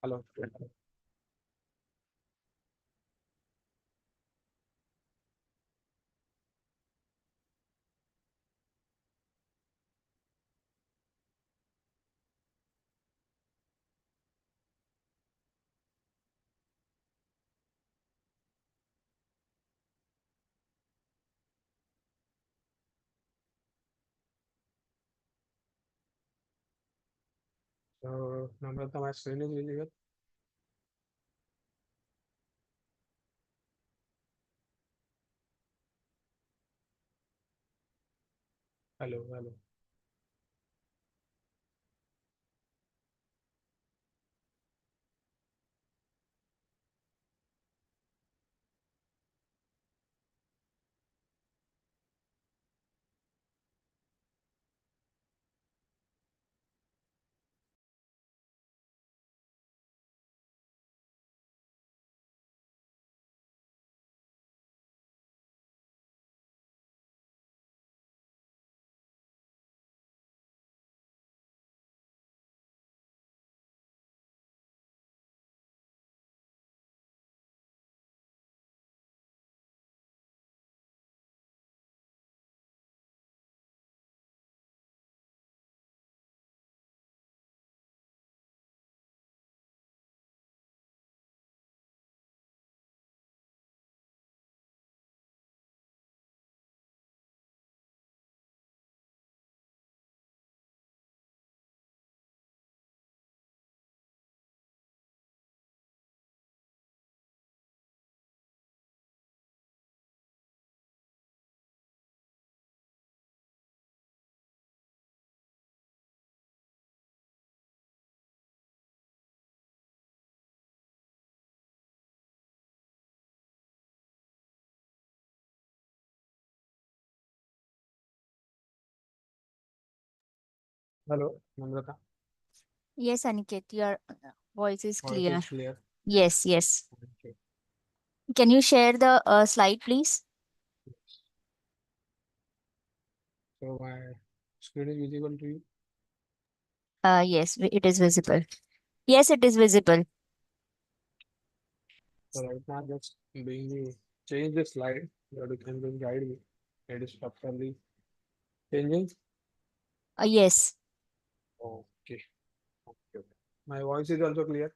Hello. So, Namrata, my screen is visible. Hello, hello. Hello, Namrata. Yes, Aniket, your voice is Voice clear. is clear. Yes, yes. Okay. Can you share the slide, please? So, my screen is visible to you. Yes, it is visible. Yes, it is visible. So, right now, just being you change the slide that you can just guide me. It is properly changing. Yes. Okay. Okay. My voice is also clear.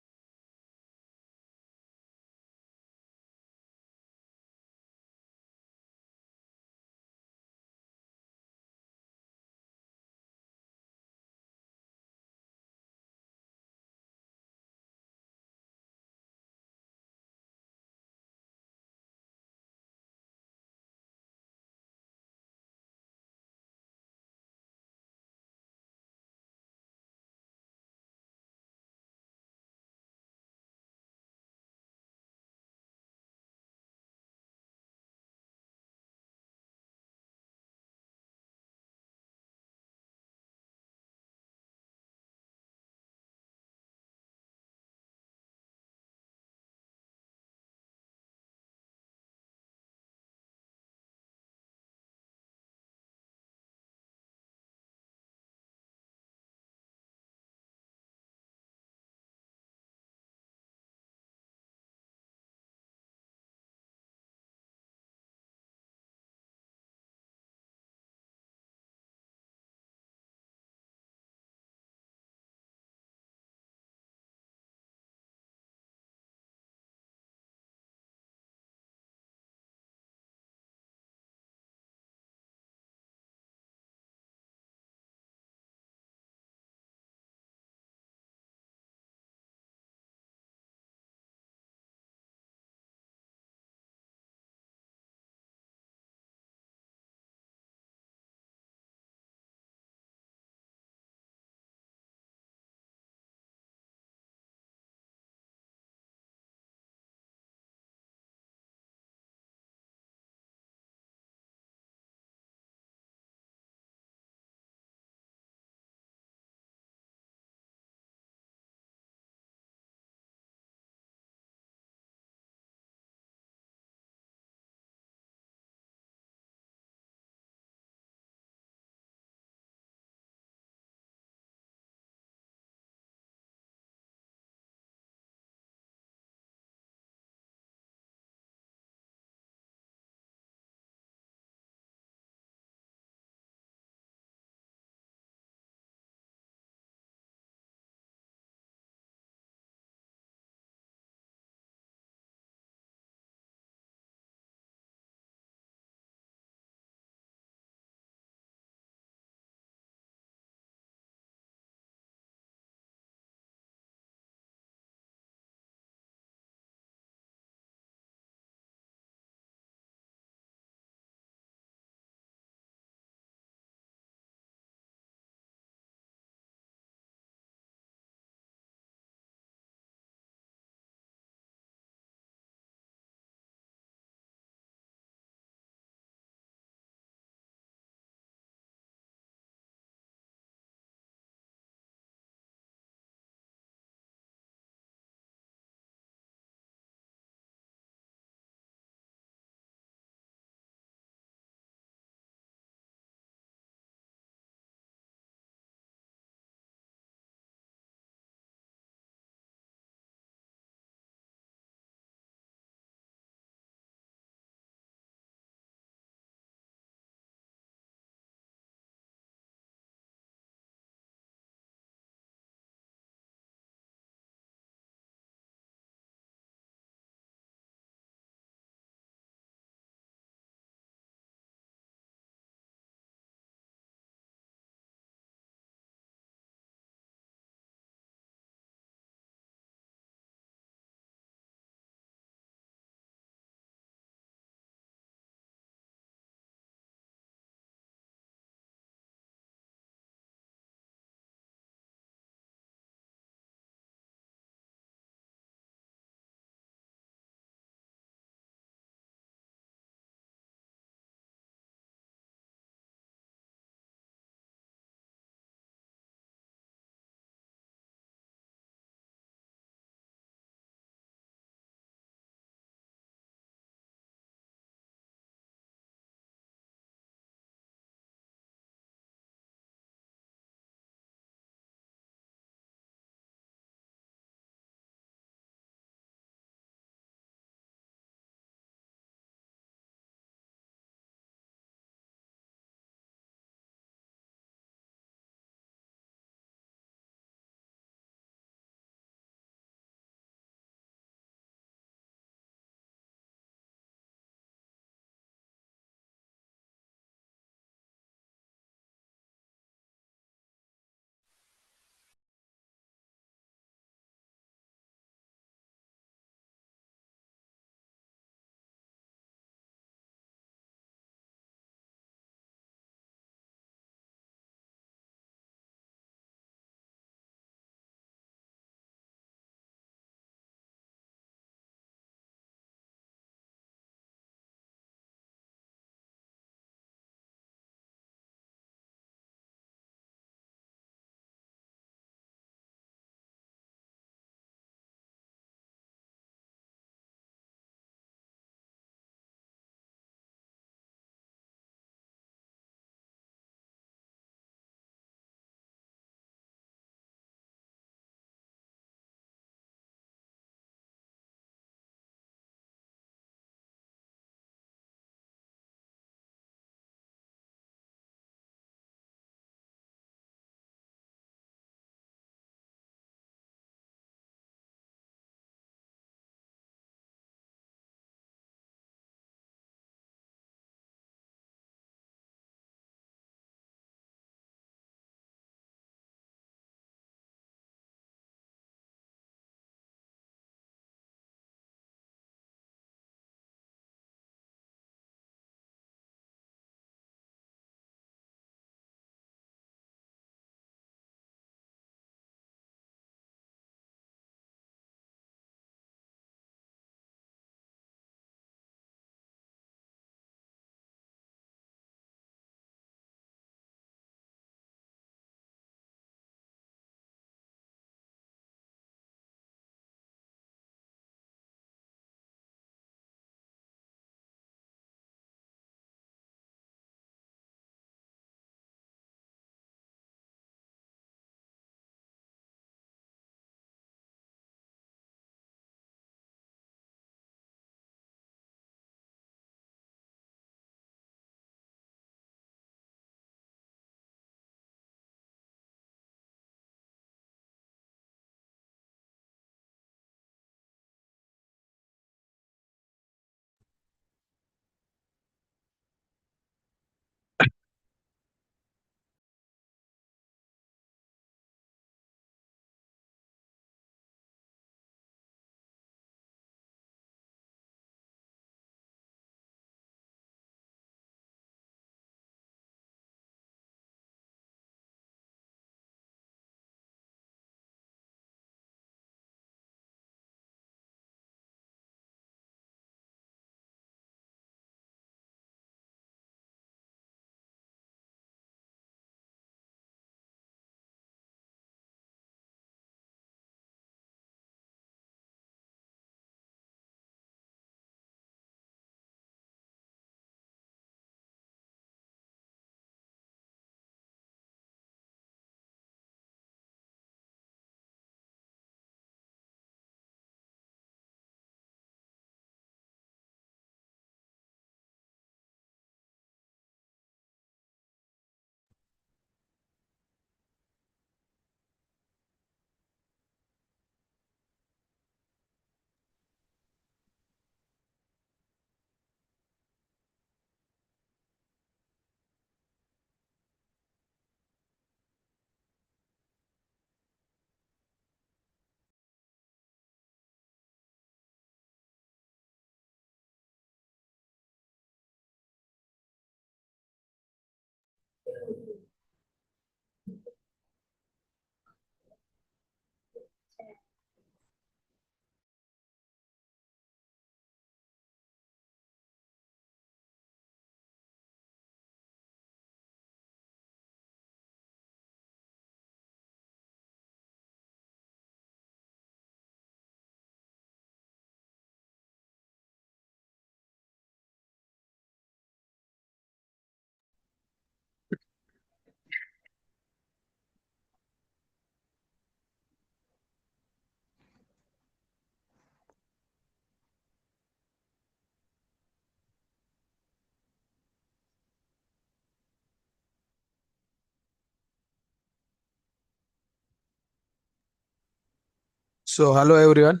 So hello everyone,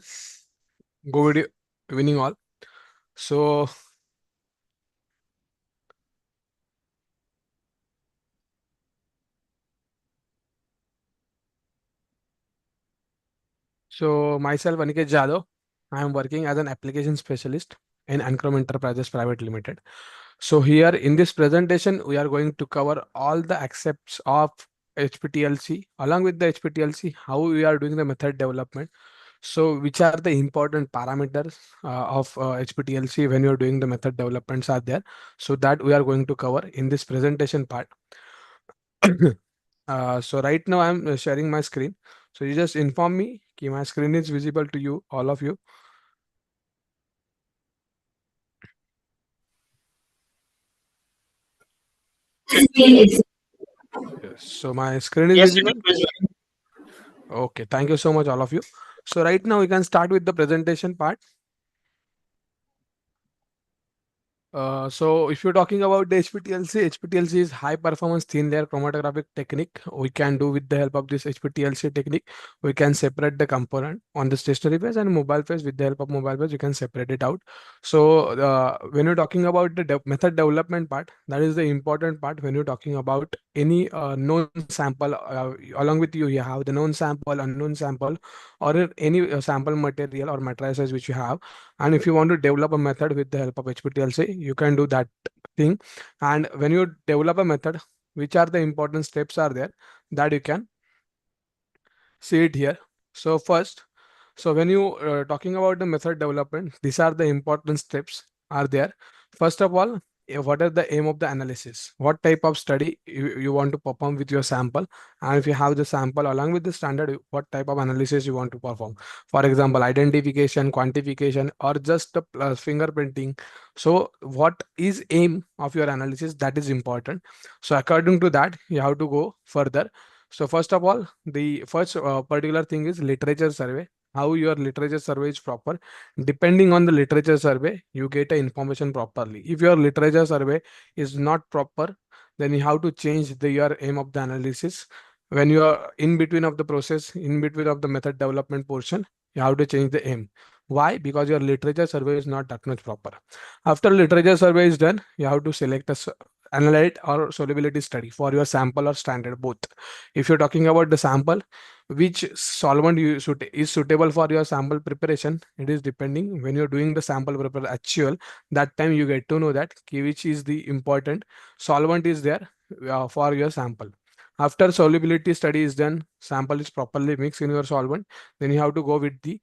good evening all. So myself Aniket Jadhav, I am working as an application specialist in Ancrom Enterprises Private Limited. So here in this presentation, we are going to cover all the aspects of HPTLC. Along with the HPTLC, how we are doing the method development. So which are the important parameters of HPTLC when you're doing the method developments are there. So that we are going to cover in this presentation part. So right now I'm sharing my screen. So you just inform me कि my screen is visible to you, all of you. Yes. So my screen is Yes, visible. Okay. Thank you so much, all of you. So right now we can start with the presentation part. So if you're talking about the HPTLC, HPTLC is high performance thin layer chromatographic technique. We can do with the help of this HPTLC technique. We can separate the component on the stationary phase and mobile phase. With the help of mobile phase, you can separate it out. So when you're talking about the method development part, that is the important part when you're talking about any known sample. Along with you, you have the known sample, unknown sample, or any sample material or matrices which you have. And if you want to develop a method with the help of HPTLC, you can do that thing. And when you develop a method, which are the important steps are there that you can see it here. So first, so when you talking about the method development, these are the important steps are there. First of all, what are the aim of the analysis? What type of study you want to perform with your sample? And if you have the sample along with the standard, what type of analysis you want to perform? For example, identification, quantification, or just the fingerprinting. So what is aim of your analysis? That is important. So according to that, you have to go further. So first of all, the first particular thing is literature survey. How your literature survey is proper. Depending on the literature survey, you get a information properly. If your literature survey is not proper, then you have to change your aim of the analysis. When you are in between of the process, in between of the method development portion, you have to change the aim. Why? Because your literature survey is not that much proper. After literature survey is done, you have to select a analyte or solubility study for your sample or standard both. If you're talking about the sample, which solvent is suitable for your sample preparation, it is depending when you're doing the sample prepare actual, that time you get to know that which is the important solvent is there for your sample. After solubility study is done, sample is properly mixed in your solvent, then you have to go with the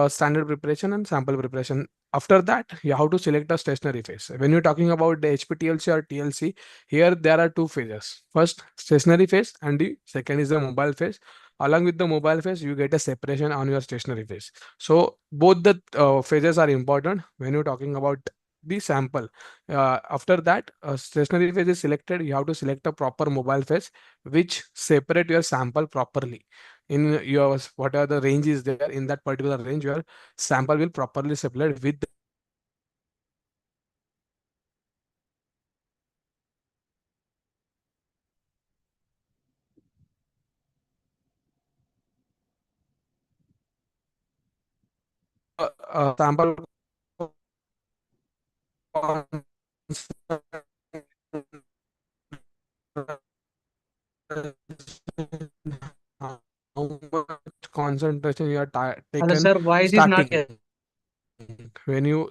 standard preparation and sample preparation. After that, you have to select a stationary phase. When you're talking about the HPTLC or TLC, here there are two phases. First, stationary phase, and the second is the mobile phase. Along with the mobile phase, you get a separation on your stationary phase. So both the phases are important when you're talking about the sample. After that, stationary phase is selected. You have to select a proper mobile phase, which separate your sample properly. In your whatever the range is there in that particular range, your sample will properly separate with sample how much concentration you are Hello, taken sir. Voice is not starting clear. when you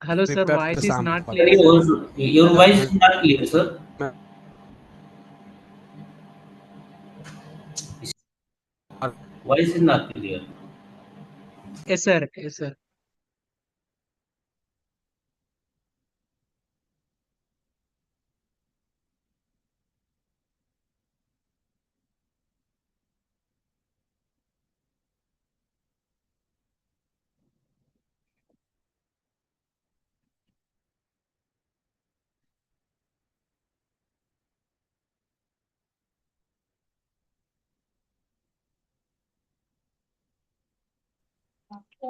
Hello, sir. prepare the Voice is not sample. clear, sir. Your voice is not clear, sir. Voice is not clear. Yes, sir. Yes, sir.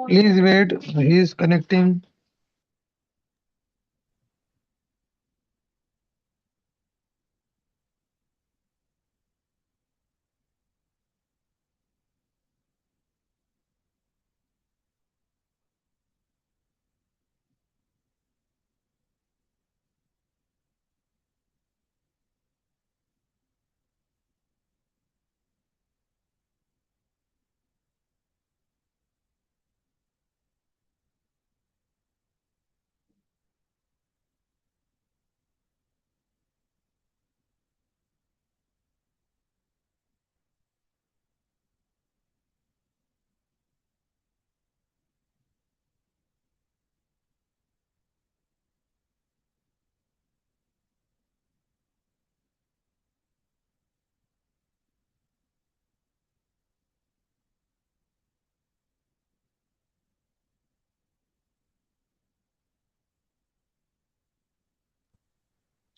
Please wait, he is connecting.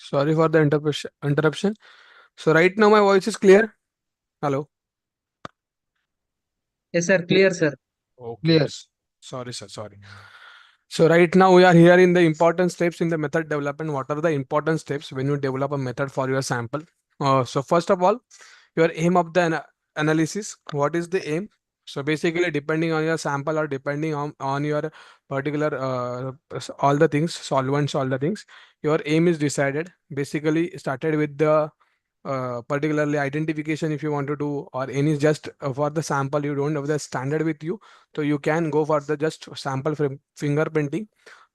Sorry for the interruption. So right now my voice is clear. Hello. Yes, sir. Clear, sir. Okay. Clear. Sorry, sir. Sorry. So right now we are here in the important steps in the method development. What are the important steps when you develop a method for your sample? So first of all, your aim of the analysis. What is the aim? So basically, depending on your sample or depending on your particular all the things, solvents, all the things, your aim is decided. Basically, started with the particularly identification if you want to do, or any just for the sample you don't have the standard with you, so you can go for the just sample fingerprinting.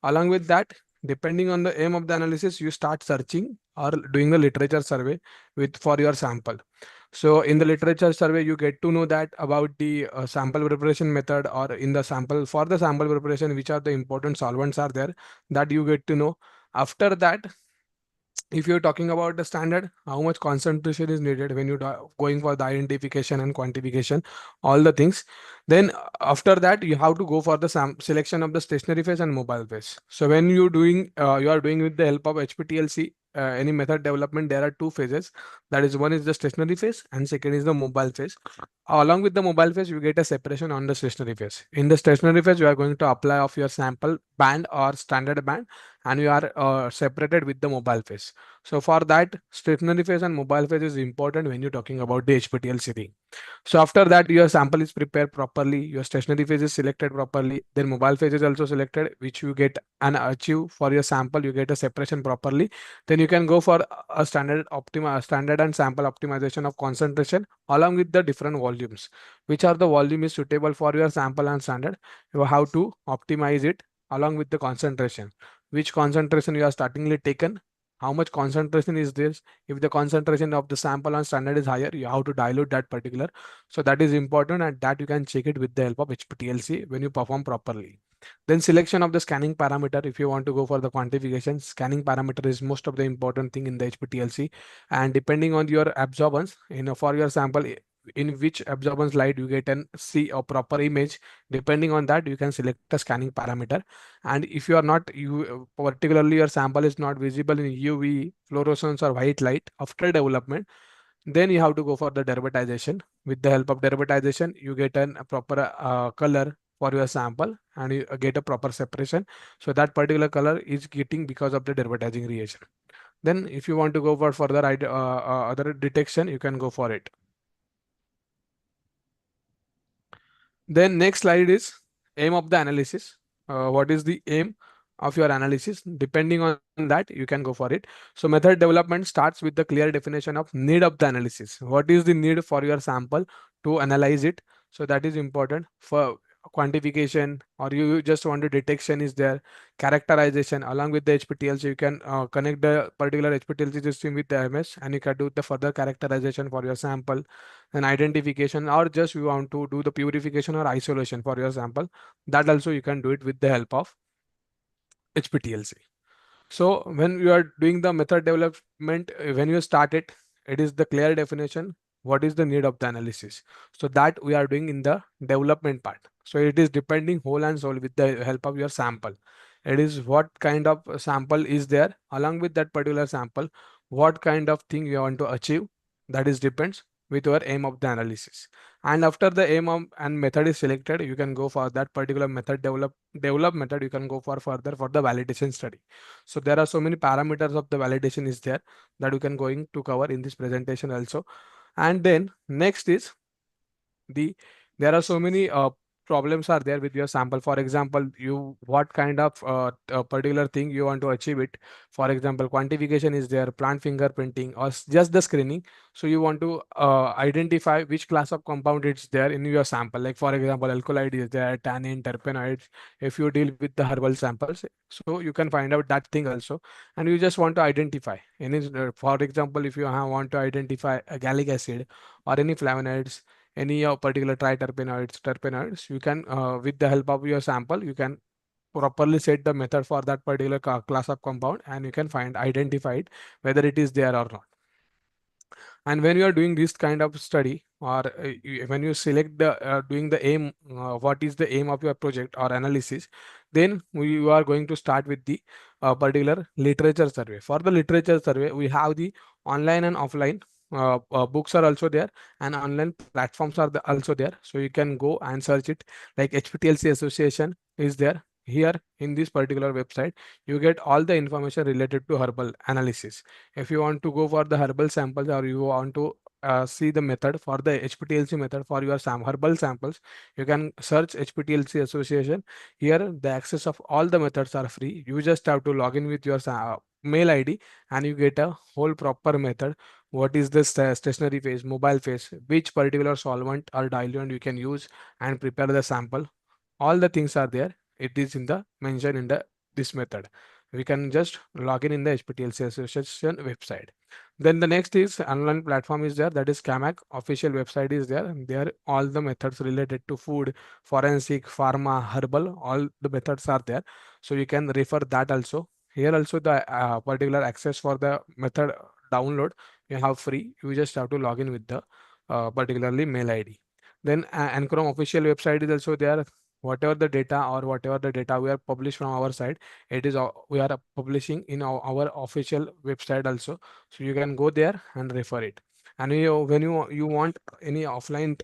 Along with that, depending on the aim of the analysis, you start searching or doing the literature survey with for your sample. So in the literature survey, you get to know that about the sample preparation method, or in the sample for the sample preparation, which are the important solvents are there, that you get to know. After that, if you're talking about the standard, how much concentration is needed when you're going for the identification and quantification, all the things. Then after that, you have to go for the selection of the stationary phase and mobile phase. So when you are doing with the help of HPTLC, any method development, there are two phases. That is, one is the stationary phase and second is the mobile phase. Along with the mobile phase, you get a separation on the stationary phase. In the stationary phase, you are going to apply of your sample band or standard band, and you are separated with the mobile phase. So for that, stationary phase and mobile phase is important when you're talking about the HPTLC thing. So after that, your sample is prepared properly, your stationary phase is selected properly, then mobile phase is also selected, which you get and achieve for your sample, you get a separation properly. Then you can go for a standard and sample optimization of concentration along with the different volumes. Which are the volume is suitable for your sample and standard, you have to optimize it along with the concentration. Which concentration you are startingly taken, how much concentration is this? If the concentration of the sample on standard is higher, you have to dilute that particular. So that is important, and that you can check it with the help of HPTLC when you perform properly. Then selection of the scanning parameter. If you want to go for the quantification, scanning parameter is most of the important thing in the HPTLC. And depending on your absorbance, for your sample, in which absorbance light you get and see a proper image, depending on that, you can select a scanning parameter. And if you are not, particularly your sample is not visible in UV, fluorescence or white light after development, then you have to go for the dermatization. With the help of dermatization, you get a proper color for your sample, and you get a proper separation. So that particular color is getting because of the dermatizing reagent. Then if you want to go for further other detection, you can go for it. Then next slide is aim of the analysis. What is the aim of your analysis? Depending on that, you can go for it. So method development starts with the clear definition of need of the analysis. What is the need for your sample to analyze it? So that is important for quantification, or you just want to detection is there, characterization. Along with the HPTLC, you can connect the particular HPTLC system with the MS, and you can do the further characterization for your sample. An identification, or just you want to do the purification or isolation for your sample, that also you can do it with the help of HPTLC. So when you are doing the method development, when you start it, it is the clear definition. What is the need of the analysis? So that we are doing in the development part. So it is depending whole and soul with the help of your sample. It is what kind of sample is there, along with that particular sample, what kind of thing you want to achieve. That is depends with your aim of the analysis. And after the aim of and method is selected, you can go for that particular method develop method. You can go for further for the validation study. So there are so many parameters of the validation is there that we can going to cover in this presentation also. And then next is there are so many problems are there with your sample. For example, you what kind of particular thing you want to achieve it. For example, quantification is there, plant fingerprinting, or just the screening. So you want to identify which class of compound it's there in your sample. Like for example, alkaloid is there, tannin, terpenoids. If you deal with the herbal samples, so you can find out that thing also. And you just want to identify any, for example, if you want to identify a gallic acid or any flavonoids, any particular terpenoids, you can, with the help of your sample, you can properly set the method for that particular class of compound, and you can identify it whether it is there or not. And when you are doing this kind of study, or when you select the doing the aim, what is the aim of your project or analysis, then you are going to start with the particular literature survey. For the literature survey, we have the online and offline books are also there, and online platforms are also there. So you can go and search it, like HPTLC Association is there. Here in this particular website, you get all the information related to herbal analysis. If you want to go for the herbal samples, or you want to see the method for the HPTLC method for your herbal samples, you can search HPTLC Association. Here the access of all the methods are free. You just have to log in with your mail ID, and you get a whole proper method. What is the stationary phase, mobile phase, which particular solvent or diluent you can use and prepare the sample. All the things are there. It is in the mentioned in the this method. We can just log in the HPTLC Association website. Then the next is online platform is there, that is CAMAC official website is there. There all the methods related to food, forensic, pharma, herbal, all the methods are there. So you can refer that also. Here also the particular access for the method download you have free. You just have to log in with the particularly mail ID. Then Ancrom official website is also there. Whatever the data or whatever the data we are published from our side, it is we are publishing in our official website also. So you can go there and refer it. And when you want any offline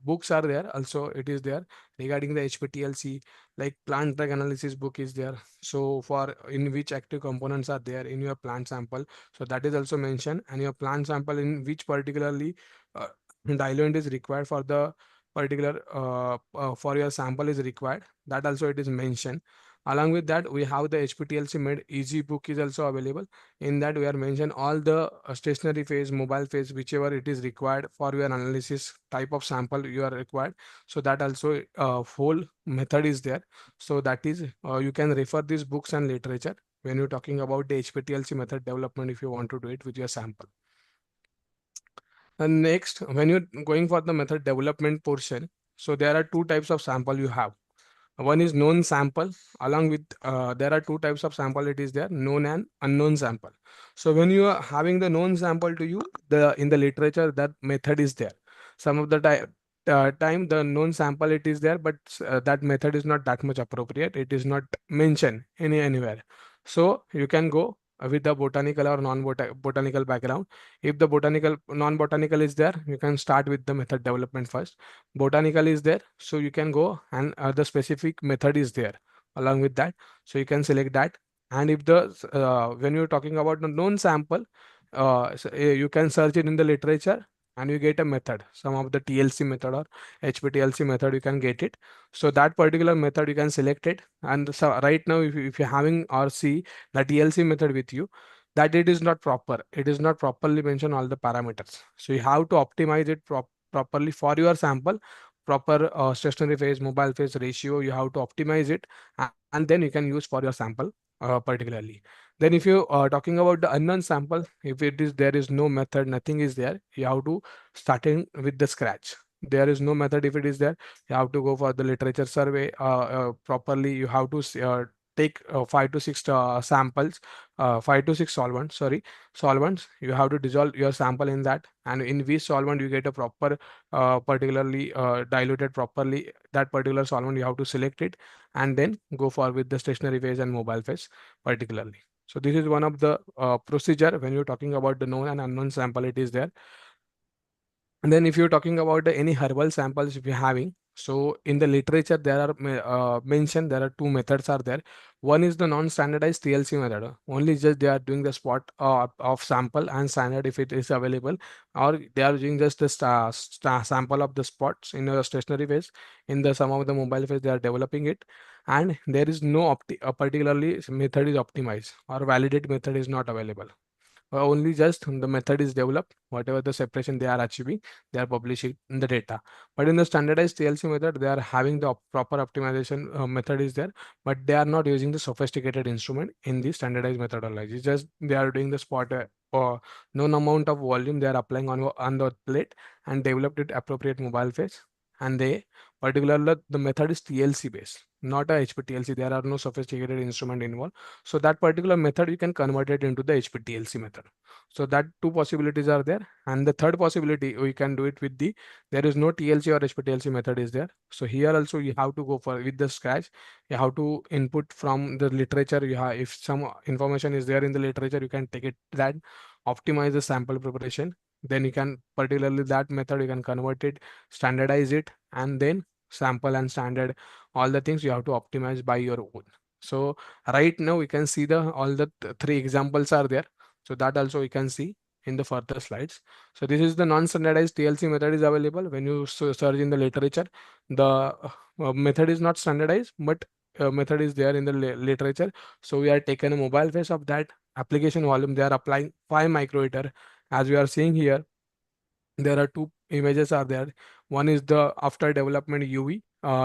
books are there also, it is there regarding the HPTLC, like plant drug analysis book is there. So for in which active components are there in your plant sample, so that is also mentioned. And your plant sample in which particularly diluent is required for the particular for your sample is required, that also it is mentioned. Along with that, we have the HPTLC made easy book is also available. In that we are mentioned all the stationary phase, mobile phase, whichever it is required for your analysis type of sample you are required. So that also whole method is there. So that is you can refer these books and literature when you're talking about the HPTLC method development if you want to do it with your sample. And next, when you're going for the method development portion, so there are two types of sample you have. One is known sample. Along with there are two types of sample. It is there, known and unknown sample. So when you are having the known sample to you, the in the literature that method is there. Some of the time the known sample it is there, but that method is not that much appropriate. It is not mentioned anywhere. So you can go with the botanical or non-botanical background. If the botanical non-botanical is there, you can start with the method development first. Botanical is there, so you can go and the specific method is there along with that, so you can select that. And if the when you're talking about the known sample, you can search it in the literature and you get a method, some of the TLC method or HPTLC method you can get it. So that particular method you can select it. And so right now if you're having or see the TLC method with you, that it is not proper, it is not properly mentioned all the parameters. So you have to optimize it properly for your sample. Proper stationary phase, mobile phase ratio you have to optimize it, and then you can use for your sample particularly. Then if you are talking about the unknown sample, if it is there is no method, nothing is there, you have to starting with the scratch. There is no method. If it is there, you have to go for the literature survey properly. You have to take 5 to 6 samples, 5 to 6 solvents, sorry, solvents. You have to dissolve your sample in that, and in which solvent you get a proper particularly diluted properly, that particular solvent you have to select it, and then go for with the stationary phase and mobile phase particularly. So this is one of the procedure when you're talking about the known and unknown sample, it is there. And then if you're talking about any herbal samples if you're having, so in the literature there are mentioned there are two methods are there. One is the non-standardized TLC method. Only just they are doing the spot of sample and standard if it is available, or they are doing just the sample of the spots in a stationary phase. In the some of the mobile phase they are developing it, and there is no particularly method is optimized or validate method is not available. Only just the method is developed, whatever the separation they are achieving, they are publishing in the data. But in the standardized TLC method, they are having the proper optimization method is there, but they are not using the sophisticated instrument in the standardized methodology. Just they are doing the spot or known amount of volume they are applying on the plate and developed it appropriate mobile phase, and they particularly the method is TLC based, not a HPTLC. There are no sophisticated instrument involved. So that particular method you can convert it into the HPTLC method. So that two possibilities are there. And the third possibility we can do it with the, there is no TLC or HPTLC method is there. So here also you have to go for with the scratch. You have to input from the literature. You have, if some information is there in the literature, you can take it that, optimize the sample preparation. Then you can particularly that method you can convert it, standardize it, and then sample and standard, all the things you have to optimize by your own. So right now we can see the all the three examples are there. So that also we can see in the further slides. So this is the non-standardized TLC method is available. When you search in the literature, the method is not standardized, but method is there in the literature. So we are taking a mobile phase of that application volume. They are applying 5 microiter. As we are seeing here, there are two images are there. One is the after development UV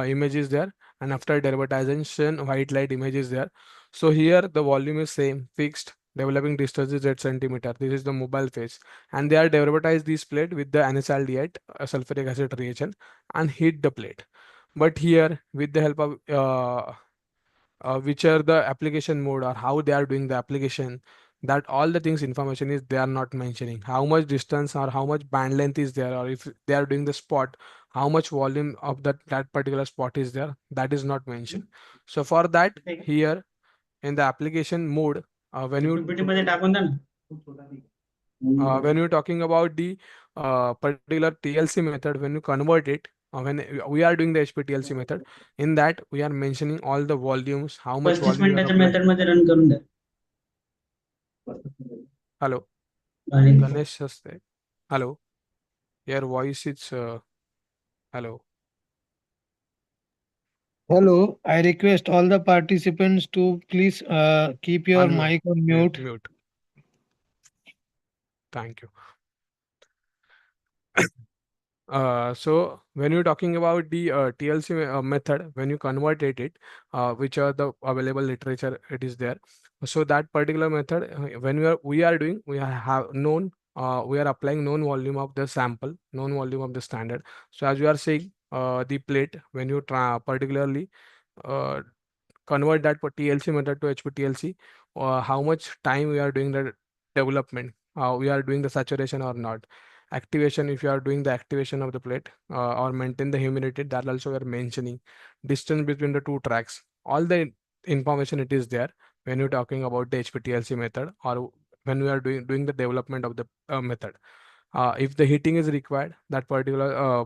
image is there, and after derivatization white light image is there. So here the volume is same, fixed, developing distance is 8 centimeter. This is the mobile phase, and they are derivatized this plate with the NaClD8 sulfuric acid reagent and heat the plate. But here with the help of which are the application mode or how they are doing the application, that all the things information is they are not mentioning. How much distance or how much band length is there, or if they are doing the spot, how much volume of that particular spot is there, that is not mentioned. So for that, here in the application mode, when you're talking about the particular TLC method, when you convert it, when we are doing the HPTLC method, in that we are mentioning all the volumes, how much volume you are applying. Hello, Ganesh Saste. Hello, your voice is hello. Hello, I request all the participants to please keep your Unmute. mic on mute. Mute. Thank you. So when you're talking about the TLC method, when you convert it, which are the available literature, it is there. So that particular method, when we are doing, we have known, we are applying known volume of the sample, known volume of the standard. So as you are saying, the plate, when you particularly uh, convert that for TLC method to HPTLC, how much time we are doing the development, we are doing the saturation or not. Activation, if you are doing the activation of the plate or maintain the humidity, that also we are mentioning. Distance between the two tracks, all the information it is there when you're talking about the HPTLC method, or when we are doing the development of the method. If the heating is required, that particular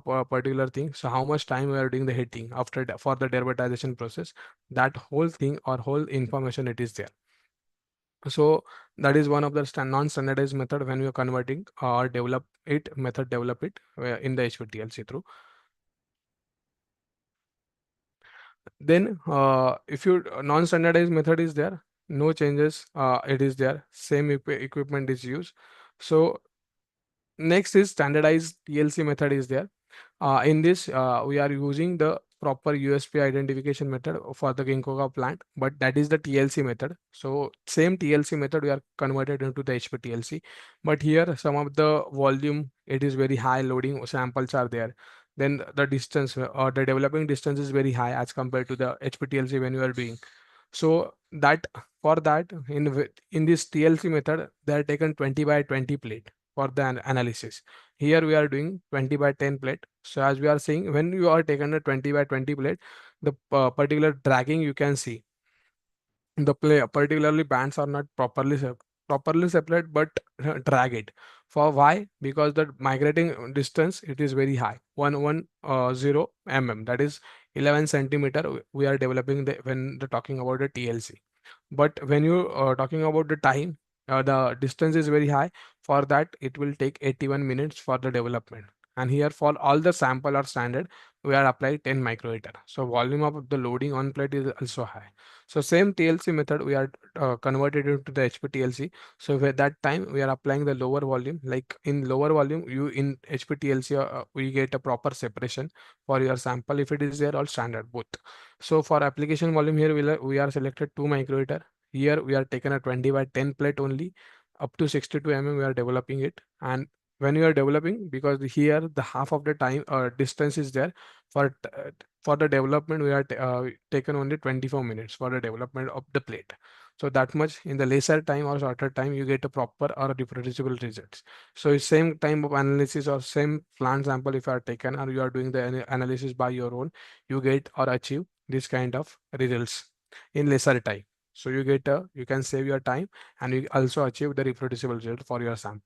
thing, so how much time we are doing the heating after for the derivatization process, that whole thing or whole information it is there. So that is one of the non-standardized method when we are converting or develop it in the HPTLC through. Then if your non-standardized method is there, no changes, it is there, same equipment is used. So next is standardized TLC method is there. In this, we are using the proper USP identification method for the Ginkgo plant, but that is the TLC method. So same TLC method we are converted into the HPTLC, but here some of the volume, it is very high loading samples are there. Then the distance or the developing distance is very high as compared to the HPTLC when you are doing. So that for that in this TLC method, they are taken 20 by 20 plate for the analysis. Here we are doing 20 by 10 plate. So as we are seeing, when you are taken a 20 by 20 plate, the particular dragging you can see. The particularly bands are not properly separate, but drag it. For why? Because the migrating distance, it is very high, 110 mm, that is 11 centimeter. We are developing when the talking about the TLC. But when you are talking about the time, the distance is very high. For that, it will take 81 minutes for the development. And here for all the sample are standard, we are applying 10 microliter. So volume of the loading on plate is also high. So same TLC method, we are converted into the HPTLC. So at that time, we are applying the lower volume. Like in lower volume, you in HPTLC, we get a proper separation for your sample if it is there, all standard both. So for application volume here, we are selected 2 microliter. Here we are taken a 20 by 10 plate only, up to 62 mm we are developing it. And when you are developing, because here the half of the time distance is there for for the development, we are taken only 24 minutes for the development of the plate. So that much in the lesser time or shorter time, you get a proper or reproducible results. So it's same time of analysis or same plant sample if you are taken or you are doing the analysis by your own, you get or achieve this kind of results in lesser time. So you get you can save your time and you also achieve the reproducible result for your sample.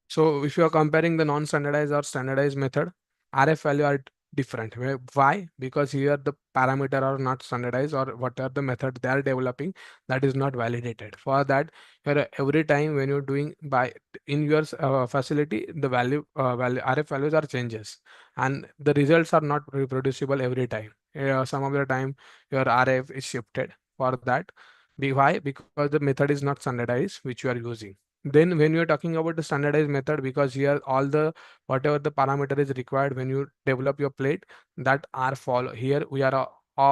So if you are comparing the non-standardized or standardized method, RF value are different. Why? Because here the parameter are not standardized, or whatever the method they are developing, that is not validated. For that, here every time when you're doing by in your facility, the value RF values are changes, and the results are not reproducible every time. Some of the time your RF is shifted. For that, why? Because the method is not standardized, which you are using. Then when you're talking about the standardized method, because here all the whatever the parameter is required when you develop your plate, that are follow here we are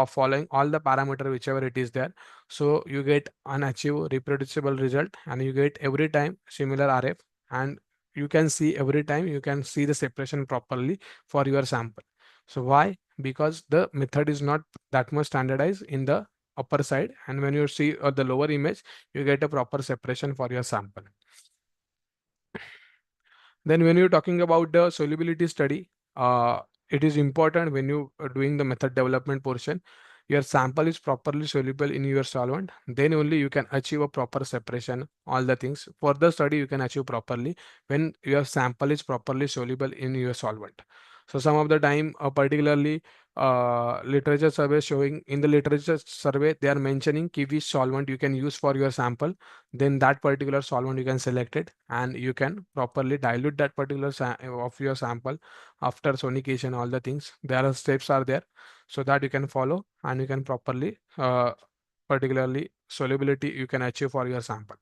following all the parameter whichever it is there. So you get an achieve reproducible result and you get every time similar RF, and you can see every time you can see the separation properly for your sample. So why? Because the method is not that much standardized in the upper side, and when you see the lower image, you get a proper separation for your sample. Then when you're talking about the solubility study, it is important when you are doing the method development portion, your sample is properly soluble in your solvent, then only you can achieve a proper separation, all the things. For the study, you can achieve properly when your sample is properly soluble in your solvent. So some of the time, particularly literature survey showing in the literature survey, they are mentioning which solvent you can use for your sample. Then that particular solvent you can select it and you can properly dilute that particular of your sample after sonication, all the things. There are steps are there so that you can follow and you can properly particularly solubility you can achieve for your sample.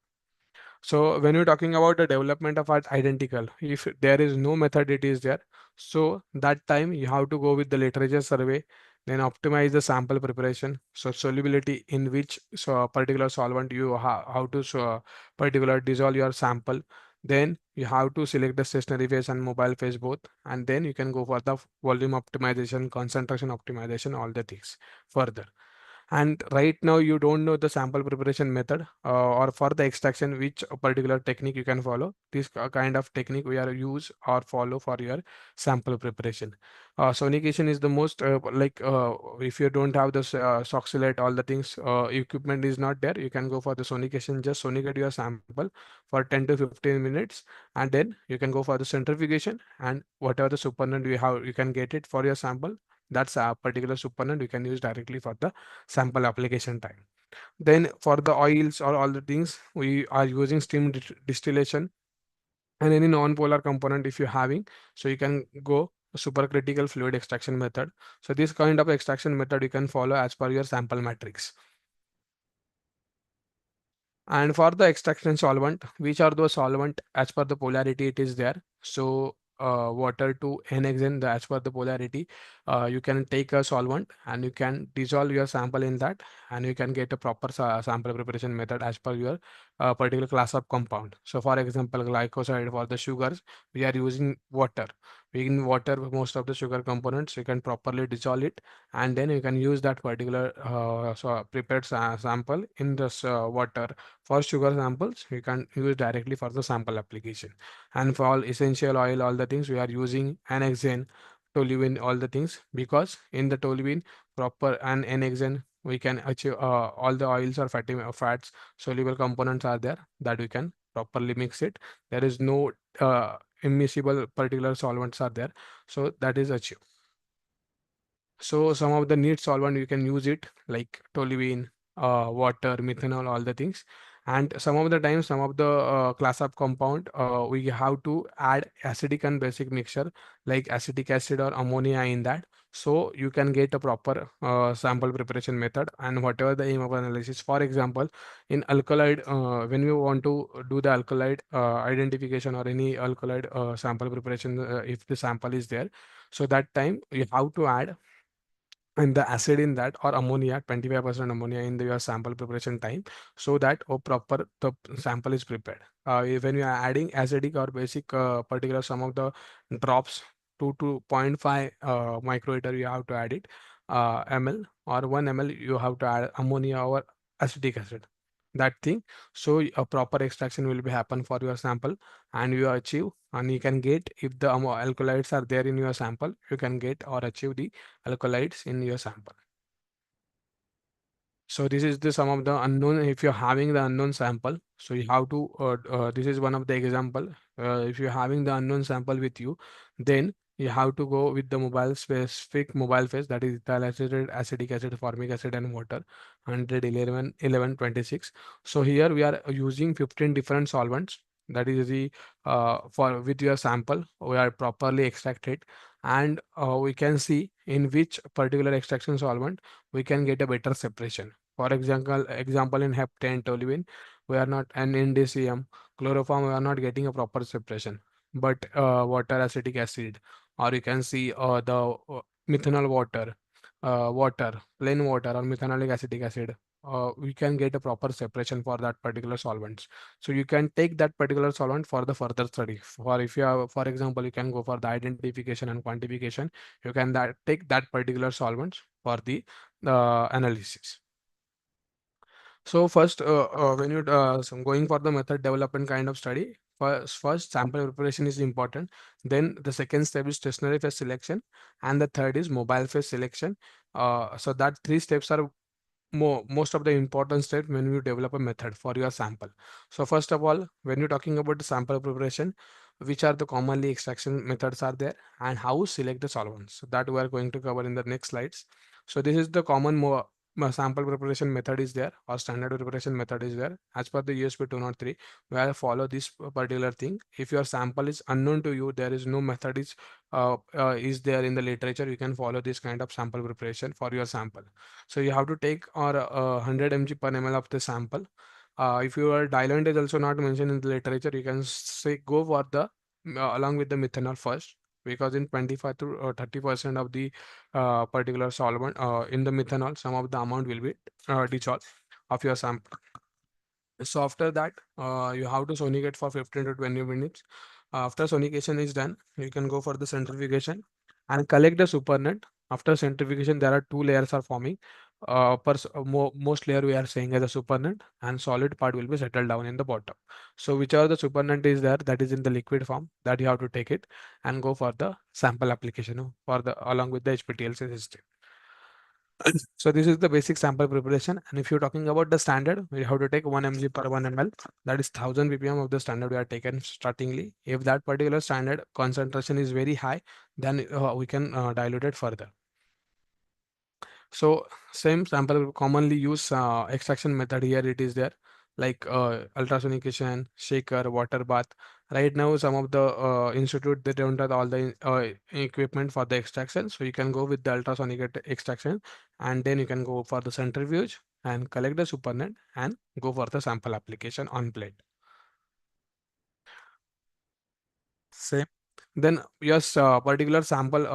So when you're talking about the development of art identical, if there is no method it is there, so that time you have to go with the literature survey, then optimize the sample preparation. So solubility in which particular solvent you how to particular dissolve your sample. Then you have to select the stationary phase and mobile phase both, and then you can go for the volume optimization, concentration optimization, all the things further. And right now you don't know the sample preparation method or for the extraction which particular technique you can follow. This kind of technique we are use or follow for your sample preparation. Sonication is the most if you don't have this soxylate, all the things equipment is not there, you can go for the sonication. Just sonicate your sample for 10 to 15 minutes, and then you can go for the centrifugation, and whatever the supernatant you have you can get it for your sample. That's a particular supernatant you can use directly for the sample application time. Then for the oils or all the things, we are using steam distillation and any non-polar component if you're having. So you can go supercritical fluid extraction method. So this kind of extraction method you can follow as per your sample matrix. And for the extraction solvent, which are those solvent as per the polarity it is there. So water to NHN, as per the polarity, you can take a solvent and you can dissolve your sample in that, and you can get a proper sample preparation method as per your particular class of compound. So for example, glycoside for the sugars, we are using water. In water, most of the sugar components, you can properly dissolve it, and then you can use that particular prepared sample in this water. For sugar samples, you can use directly for the sample application. And for all essential oil, all the things we are using annexane, toluene, all the things, because in the toluene proper and annexane we can achieve all the oils or fatty fats soluble components are there that we can properly mix it. There is no immiscible particular solvents are there, so that is achieved. So some of the neat solvent you can use it like toluene, water, methanol, all the things. And some of the times, some of the class of compound, we have to add acidic and basic mixture like acetic acid or ammonia in that. So you can get a proper sample preparation method and whatever the aim of analysis. For example, in alkaloid, when we want to do the alkaloid identification or any alkaloid sample preparation, if the sample is there, so that time you have to add and the acid in that, or ammonia, 25% ammonia in your sample preparation time, so that proper the sample is prepared. When you are adding acidic or basic particular some of the drops, 2 to 0.5 microliter you have to add it, ml, or 1 ml you have to add ammonia or acetic acid, that thing. So a proper extraction will be happen for your sample, and you achieve, and you can get, if the alkaloids are there in your sample, you can get or achieve the alkaloids in your sample. So this is the some of the unknown. If you're having the unknown sample, so you have to, this is one of the example. If you're having the unknown sample with you, then you have to go with the mobile specific mobile phase, that is ethyl acetate, acetic acid, formic acid, and water, 111, 11, 26. So here we are using 15 different solvents. That is the for with your sample, we are properly extracted, and we can see in which particular extraction solvent we can get a better separation. For example, in heptane, toluene, we are not, and in DCM, chloroform, we are not getting a proper separation. But water acetic acid, or you can see the methanol water, plain water, or methanolic acetic acid, we can get a proper separation for that particular solvents. So you can take that particular solvent for the further study. For if you have, for example, you can go for the identification and quantification. You can take that particular solvents for the analysis. So first, when you going for the method development kind of study, first sample preparation is important. Then the second step is stationary phase selection, and the third is mobile phase selection. So that three steps are most of the important steps when you develop a method for your sample. So first of all, when you're talking about the sample preparation, which are the commonly extraction methods are there, and how select the solvents. So that we are going to cover in the next slides. So this is the common sample preparation method is there, or standard preparation method is there. As per the USP 203, we have follow this particular thing. If your sample is unknown to you, there is no method is there in the literature, you can follow this kind of sample preparation for your sample. So you have to take or 100 mg per ml of the sample. If your diluent is also not mentioned in the literature, you can say go for the along with the methanol first, because in 25 to 30% of the particular solvent in the methanol, some of the amount will be dissolved of your sample. So after that, you have to sonicate for 15 to 20 minutes. After sonication is done, you can go for the centrifugation and collect the supernet. After centrifugation, there are two layers are forming. Most layer we are saying as a supernet, and solid part will be settled down in the bottom. So whichever the supernet is there, that is in the liquid form, that you have to take it and go for the sample application for the along with the HPTLC system. So this is the basic sample preparation. And if you're talking about the standard, we have to take 1 mg per 1 ml. That is 1000 ppm of the standard we are taken startingly. If that particular standard concentration is very high, then we can dilute it further. So same sample commonly use extraction method here it is there, like ultrasonication, shaker, water bath. Right now, some of the institute, they don't have all the equipment for the extraction. So you can go with the ultrasonic extraction, and then you can go for the centrifuge and collect the supernet and go for the sample application on plate. Same. Then yes, particular sample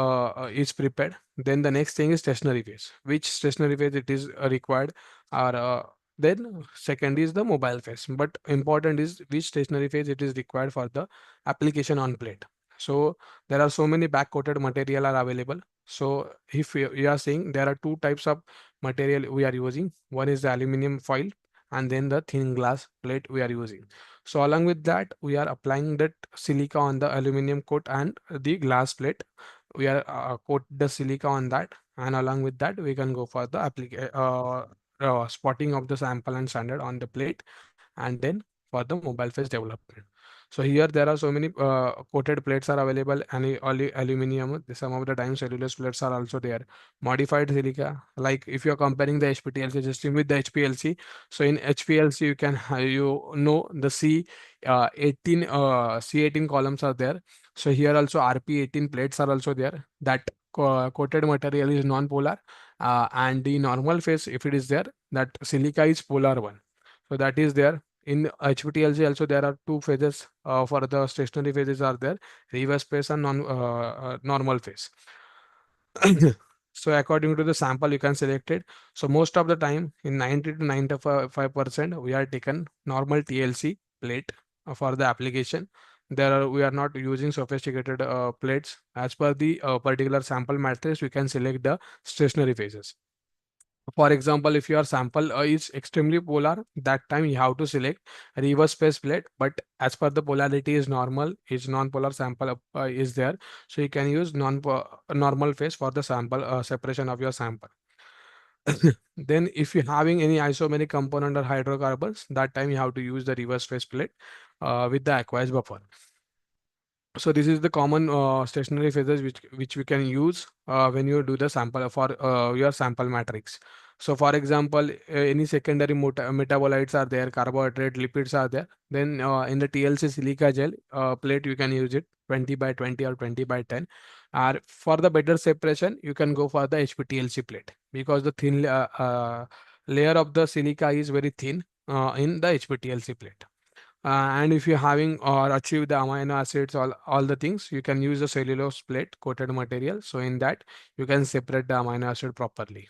is prepared. Then the next thing is stationary phase. Which stationary phase it is required, or then second is the mobile phase. But important is which stationary phase it is required for the application on plate. So there are so many back coated material are available. So if you are saying there are two types of material we are using, one is the aluminum foil, and then the thin glass plate we are using. So along with that, we are applying that silica on the aluminum coat and the glass plate. We are coat the silica on that, and along with that, we can go for the spotting of the sample and standard on the plate, and then for the mobile phase development. So here there are so many coated plates are available, and aluminum. Some of the time cellulose plates are also there. Modified silica, like if you are comparing the HPTLC system with the HPLC. So in HPLC, you can the C18 columns are there. So here also RP18 plates are also there. That coated material is non-polar, and the normal phase, if it is there, that silica is polar one. So that is there. In HPTLC also there are two phases for the stationary phases are there, reverse phase and normal phase. So according to the sample, you can select it. So most of the time, in 90 to 95%, we are taken normal TLC plate for the application. We are not using sophisticated plates. As per the particular sample matrix, we can select the stationary phases. For example, if your sample is extremely polar, that time you have to select reverse phase plate. But as per the polarity is normal, is non-polar sample is there, so you can use normal phase for the sample separation of your sample. Then, if you're having any isomeric component or hydrocarbons, that time you have to use the reverse phase plate with the aqueous buffer. So this is the common stationary phases which we can use when you do the sample for your sample matrix. So for example, any secondary metabolites are there, carbohydrate, lipids are there. Then in the TLC silica gel plate, you can use it 20 by 20 or 20 by 10. Or for the better separation, you can go for the HPTLC plate because the thin layer of the silica is very thin in the HPTLC plate. And if you're having or achieve the amino acids, all the things, you can use the cellulose plate coated material. So in that, you can separate the amino acid properly.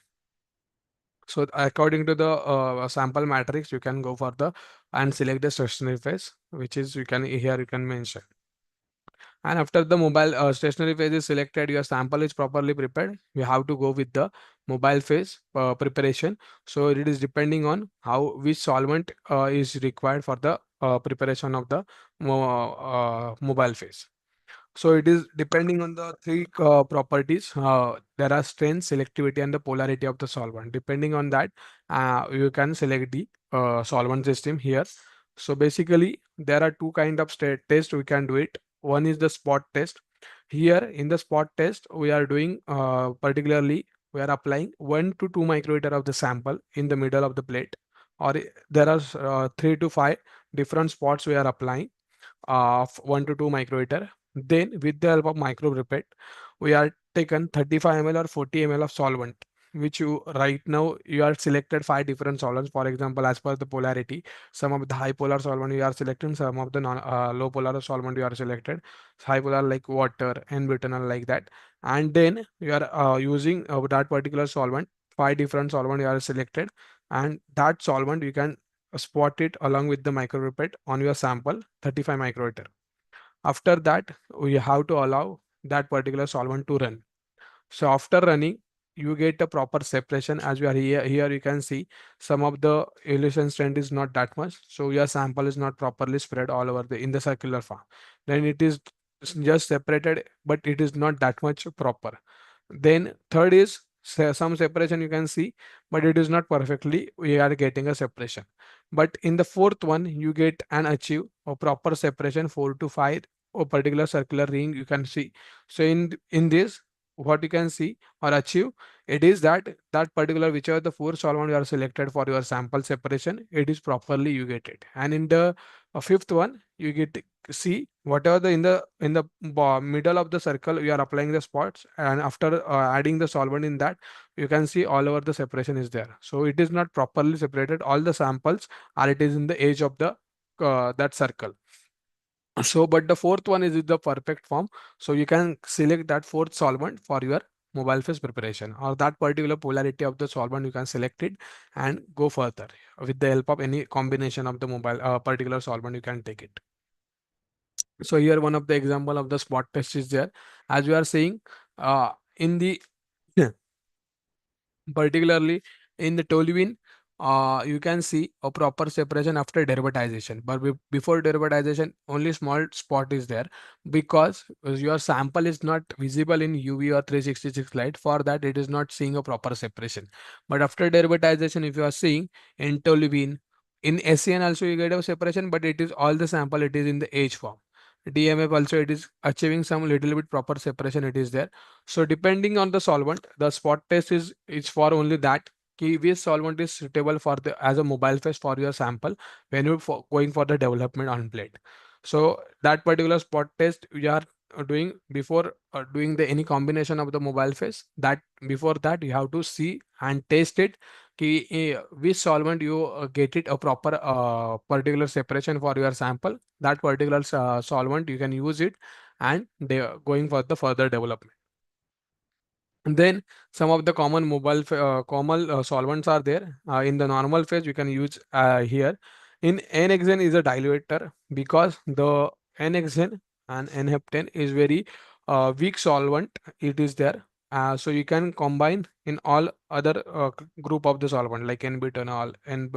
So according to the sample matrix, you can go for the and select the stationary phase, which is you can mention. And after the mobile stationary phase is selected, your sample is properly prepared. You have to go with the mobile phase preparation. So it is depending on which solvent is required for the preparation of the mobile phase. So it is depending on the three properties. There are strength, selectivity, and the polarity of the solvent. Depending on that, you can select the solvent system here. So basically, there are two kind of test we can do it. One is the spot test. Here in the spot test, we are doing particularly we are applying 1 to 2 microliter of the sample in the middle of the plate, or there are 3 to 5 different spots we are applying of 1 to 2 microliter. Then with the help of micropipette, we are taken 35 ml or 40 ml of solvent, which you right now you are selected 5 different solvents. For example, as per the polarity, some of the high polar solvent you are selecting, some of the low polar solvent you are selected. High polar like water and butanol like that. And then you are using that particular solvent, 5 different solvent you are selected, and that solvent you can spot it along with the micropipette on your sample 35 microliter. After that, we have to allow that particular solvent to run. So after running, you get a proper separation. As we are here you can see some of the elution strength is not that much. So your sample is not properly spread all over in the circular form. Then it is just separated, but it is not that much proper. Then third is some separation you can see, but it is not perfectly, we are getting a separation. But in the fourth one, you get and achieve a proper separation 4 to 5 a particular circular ring you can see. So in this, what you can see or achieve, it is that particular whichever the four solvent you are selected for your sample separation, it is properly you get it. And in the fifth one, you get see whatever in the middle of the circle you are applying the spots, and after adding the solvent in that, you can see all over the separation is there. So it is not properly separated all the samples, or it is in the edge of the that circle. So but the fourth one is the perfect form, so you can select that fourth solvent for your mobile phase preparation, or that particular polarity of the solvent you can select it and go further with the help of any combination of the mobile particular solvent you can take it. So here one of the example of the spot test is there. As we are saying in the particularly in the toluene, you can see a proper separation after derivatization, but before derivatization only small spot is there because your sample is not visible in UV or 366 light. For that, it is not seeing a proper separation. But after derivatization, if you are seeing in toluene, in SCN also you get a separation, but it is all the sample, it is in the H form. DMF also it is achieving some little bit proper separation, it is there. So depending on the solvent, the spot test is for only that which solvent is suitable for the as a mobile phase for your sample when you're going for the development on plate. So that particular spot test we are doing before doing the any combination of the mobile phase. That before that you have to see and taste it which solvent you get it a proper particular separation for your sample. That particular solvent you can use it, and they are going for the further development. And then some of the common solvents are there. In the normal phase, we can use here. In N-hexane is a diluter because the N-hexane and N-heptane is very weak solvent. It is there. So you can combine in all other group of the solvent like N-butanol and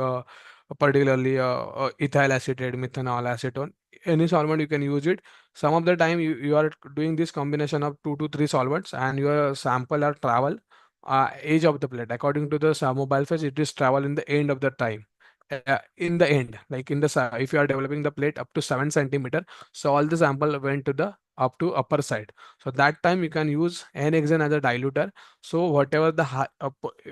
particularly ethyl acetate, methanol, acetone. Any solvent you can use it. Some of the time you are doing this combination of 2 to 3 solvents and your sample or travel edge of the plate. According to the mobile phase, it is travel in the end of the time. In the end, like if you are developing the plate up to 7 centimeter, so all the sample went to the up to upper side. So that time you can use N-hexane as a diluter. So whatever the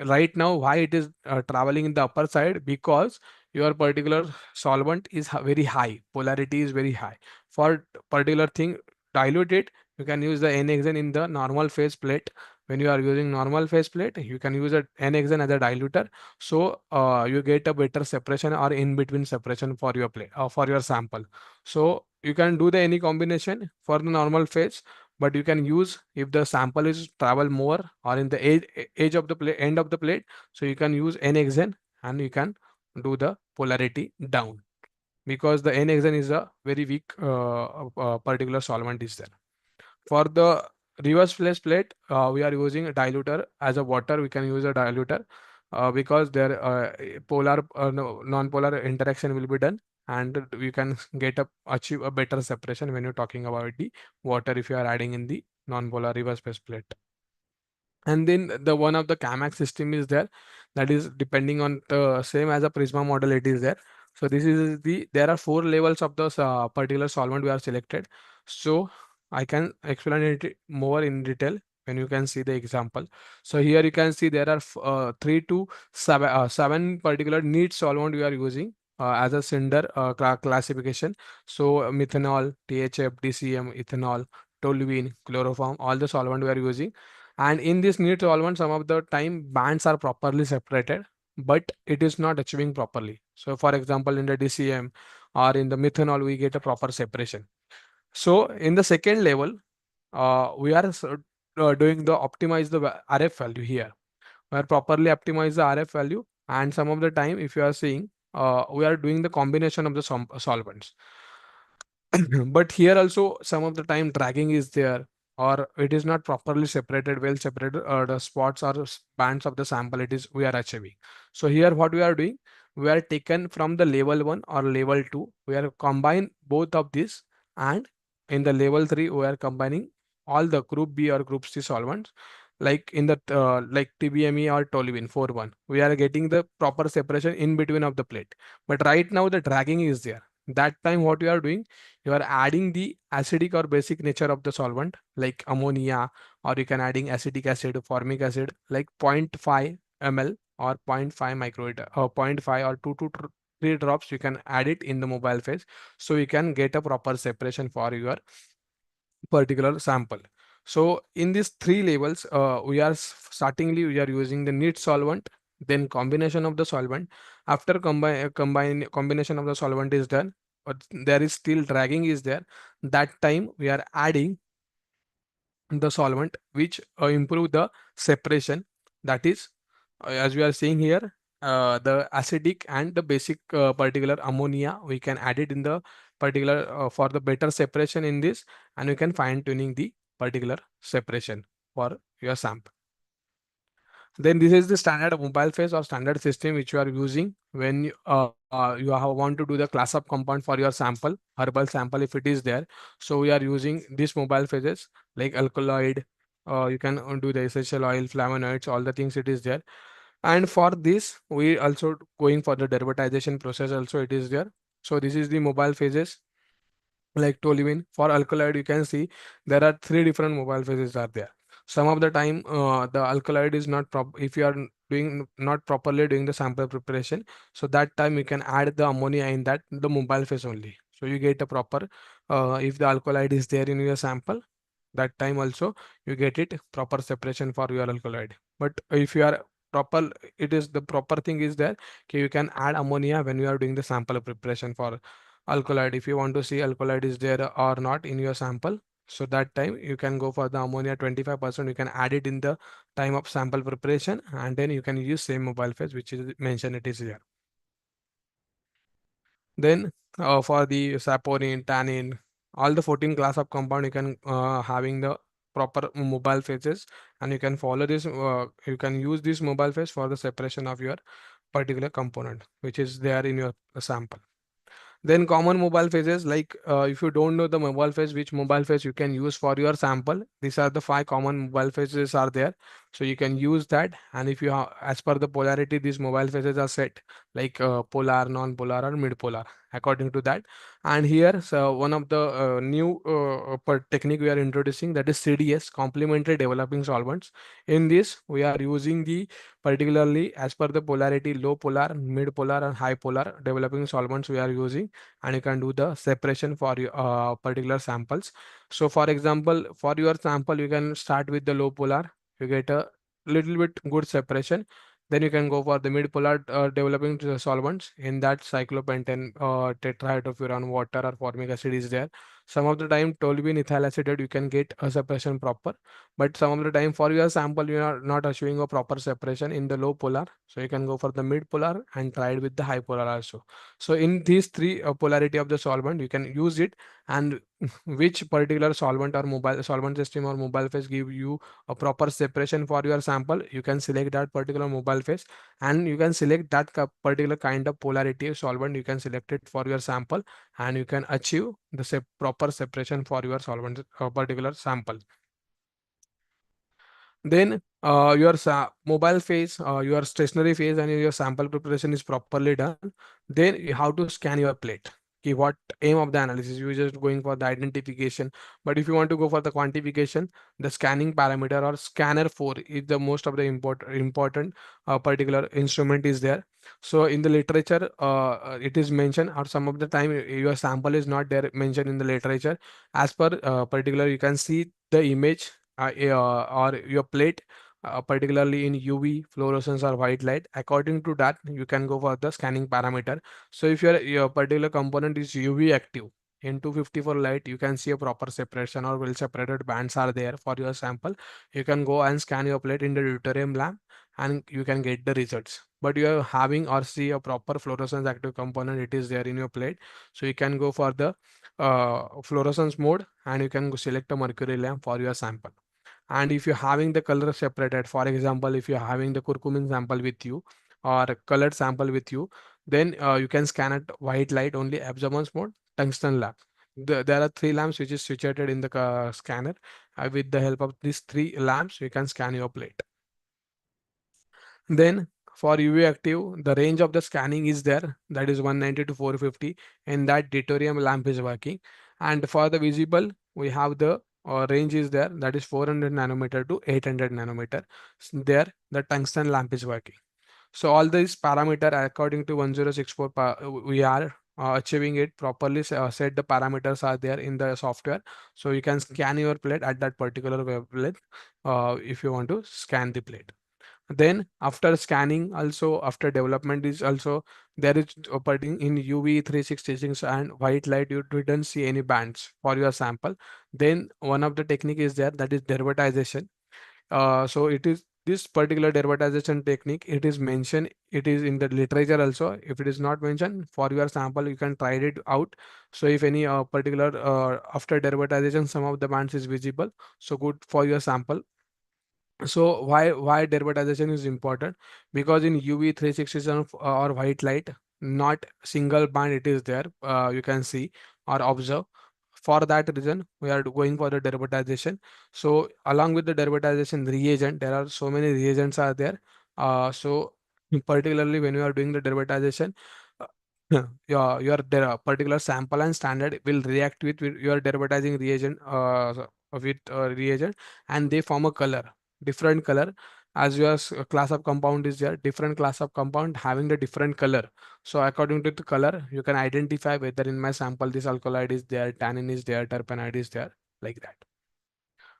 right now, why it is traveling in the upper side, because your particular solvent is very high, polarity is very high. For particular thing, dilute it, you can use the N-hexane in the normal phase plate. When you are using normal phase plate, you can use a N-hexane as a diluter. So you get a better separation or in between separation for your plate or for your sample. So you can do the any combination for the normal phase, but you can use if the sample is travel more or in the edge of the plate, end of the plate. So you can use N-hexane and you can do the polarity down, because the N-hexane is a very weak particular solvent is there. For the reverse phase plate, we are using a diluter as a water. We can use a diluter because their polar non-polar interaction will be done, and you can achieve a better separation when you're talking about the water if you are adding in the non-polar reverse phase plate. And then the one of the Camac system is there, that is depending on the same as a Prisma model it is there. So this is there are 4 levels of the particular solvent we are selected. So I can explain it more in detail when you can see the example. So here you can see there are 3 to 7 particular neat solvent we are using as a cinder classification. So methanol, THF, DCM, ethanol, toluene, chloroform, all the solvent we are using. And in this neat solvent, some of the time bands are properly separated, but it is not achieving properly. So for example, in the DCM or in the methanol, we get a proper separation. So in the second level, we are doing the optimize the RF value here. We are properly optimize the RF value, and some of the time, if you are seeing, we are doing the combination of the solvents. But here also some of the time dragging is there, or it is not properly separated, well separated, the spots or bands of the sample it is we are achieving. So here what we are doing, we are taken from the level 1 or level 2, we are combine both of these, and in the level 3 we are combining all the group B or group C solvents, like in the like TBME or toluene 4,1, we are getting the proper separation in between of the plate. But right now the dragging is there. That time what you are doing, you are adding the acidic or basic nature of the solvent like ammonia, or you can adding acetic acid, formic acid, like 0.5 ml or 0.5 microliter or zero point 0.5 or 2 to 3 drops, you can add it in the mobile phase, so you can get a proper separation for your particular sample. So in these 3 levels, we are startingly we are using the neat solvent, then combination of the solvent. After combination of the solvent is done, but there is still dragging is there. That time we are adding the solvent which improve the separation. That is, as we are seeing here, the acidic and the basic particular ammonia, we can add it in the particular for the better separation in this, and we can fine tuning the particular separation for your sample. Then this is the standard mobile phase or standard system which you are using when you want to do the class up compound for your sample, herbal sample if it is there. So we are using these mobile phases like alkaloid, you can do the essential oil, flavonoids, all the things it is there. And for this, we also going for the derivatization process also it is there. So this is the mobile phases like toluene. For alkaloid, you can see there are 3 different mobile phases are there. Some of the time the alkaloid is not if you are doing not properly doing the sample preparation, so that time you can add the ammonia in that the mobile phase only, so you get a proper if the alkaloid is there in your sample, that time also you get it proper separation for your alkaloid. But if you are proper, it is the proper thing is there, okay, you can add ammonia when you are doing the sample preparation for alkaloid. If you want to see alkaloid is there or not in your sample, So that time you can go for the ammonia 25%. You can add it in the time of sample preparation, and then you can use same mobile phase which is mentioned it is here. Then for the saponin, tannin, all the 14 class of compound you can having the proper mobile phases, and you can follow this. You can use this mobile phase for the separation of your particular component which is there in your sample. Then common mobile phases, like if you don't know the mobile phase, which mobile phase you can use for your sample, these are the 5 common mobile phases are there. So you can use that, and if you have, as per the polarity, these mobile phases are set like polar, non-polar, or mid-polar according to that. And here, so one of the new technique we are introducing, that is CDS, complementary developing solvents. In this, we are using the particularly as per the polarity, low polar, mid polar, and high polar developing solvents we are using, and you can do the separation for your particular samples. So for example, for your sample, you can start with the low polar, you get a little bit good separation. Then you can go for the mid polar developing solvents. In that, cyclopentane, tetrahydrofuran, water, or formic acid is there. Some of the time, toluene ethyl acetate, you can get a separation proper, but some of the time for your sample you are not achieving a proper separation in the low polar, so you can go for the mid polar and try it with the high polar also. So in these three polarity of the solvent you can use it, and which particular solvent or mobile solvent system or mobile phase give you a proper separation for your sample, you can select that particular mobile phase, and you can select that particular kind of polarity of solvent, you can select it for your sample, and you can achieve the proper separation for your solvent particular sample. Then your mobile phase, your stationary phase, and your sample preparation is properly done. Then you have to scan your plate. Okay, what aim of the analysis? You're just going for the identification. But if you want to go for the quantification, the scanning parameter or scanner 4 is the most of the important particular instrument is there. So in the literature, it is mentioned, or some of the time your sample is not there mentioned in the literature. As per particular, you can see the image or your plate, particularly in UV, fluorescence, or white light. According to that, you can go for the scanning parameter. So if your particular component is UV active in 254 light, you can see a proper separation or well separated bands are there for your sample. You can go and scan your plate in the deuterium lamp, and you can get the results. But you are having or see a proper fluorescence active component, it is there in your plate. So you can go for the fluorescence mode, and you can select a mercury lamp for your sample. And if you're having the color separated, for example, if you're having the curcumin sample with you or colored sample with you, then you can scan at white light only, absorbance mode, tungsten lamp. There are 3 lamps which is situated in the scanner. With the help of these 3 lamps, you can scan your plate. Then for UV active, the range of the scanning is there, that is 190 to 450, and that deuterium lamp is working. And for the visible, we have the range is there, that is 400 nanometer to 800 nanometer. There, the tungsten lamp is working. So all these parameter according to 1064, we are achieving it properly. Set the parameters are there in the software, so you can scan your plate at that particular wavelength if you want to scan the plate. Then after scanning, also after development is also there is operating in UV 366 and white light, you didn't see any bands for your sample. Then one of the technique is there, that is dervatization. So it is this particular dervatization technique, it is mentioned, it is in the literature also. If it is not mentioned for your sample, you can try it out. So if any particular after dervatization some of the bands is visible, so good for your sample. So why dermatization is important? Because in UV 367 or white light, not single band it is there. You can see or observe. For that reason, we are going for the dermatization. So along with the dermatization reagent, there are so many reagents are there. So particularly when you are doing the dermatization, uh, particular sample and standard will react with your dermatizing reagent with reagent, and they form a color, different color. As your class of compound is there, different class of compound having the different color. So according to the color, you can identify whether in my sample this alkaloid is there, tannin is there, terpenide is there, like that.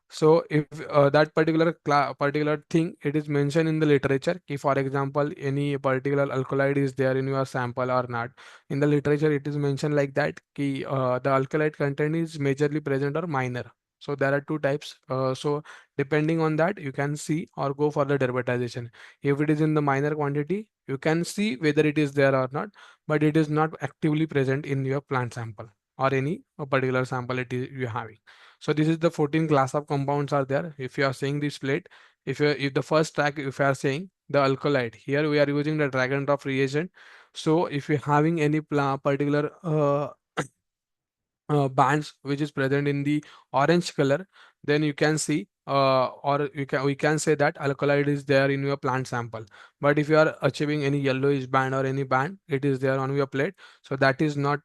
So if that particular thing, it is mentioned in the literature, if for example any particular alkaloid is there in your sample or not, in the literature it is mentioned like that, the alkaloid content is majorly present or minor. So there are two types. So depending on that, you can see or go for the derivatization. If it is in the minor quantity, you can see whether it is there or not, but it is not actively present in your plant sample or any particular sample it is you having. So this is the 14 class of compounds are there. If you are saying this plate, if the first track, if you are saying the alkaloid, here we are using the drag and drop reagent. So if you're having any particular bands which is present in the orange color, then you can see or we can say that alkaloid is there in your plant sample. But if you are achieving any yellowish band or any band, it is there on your plate, so that is not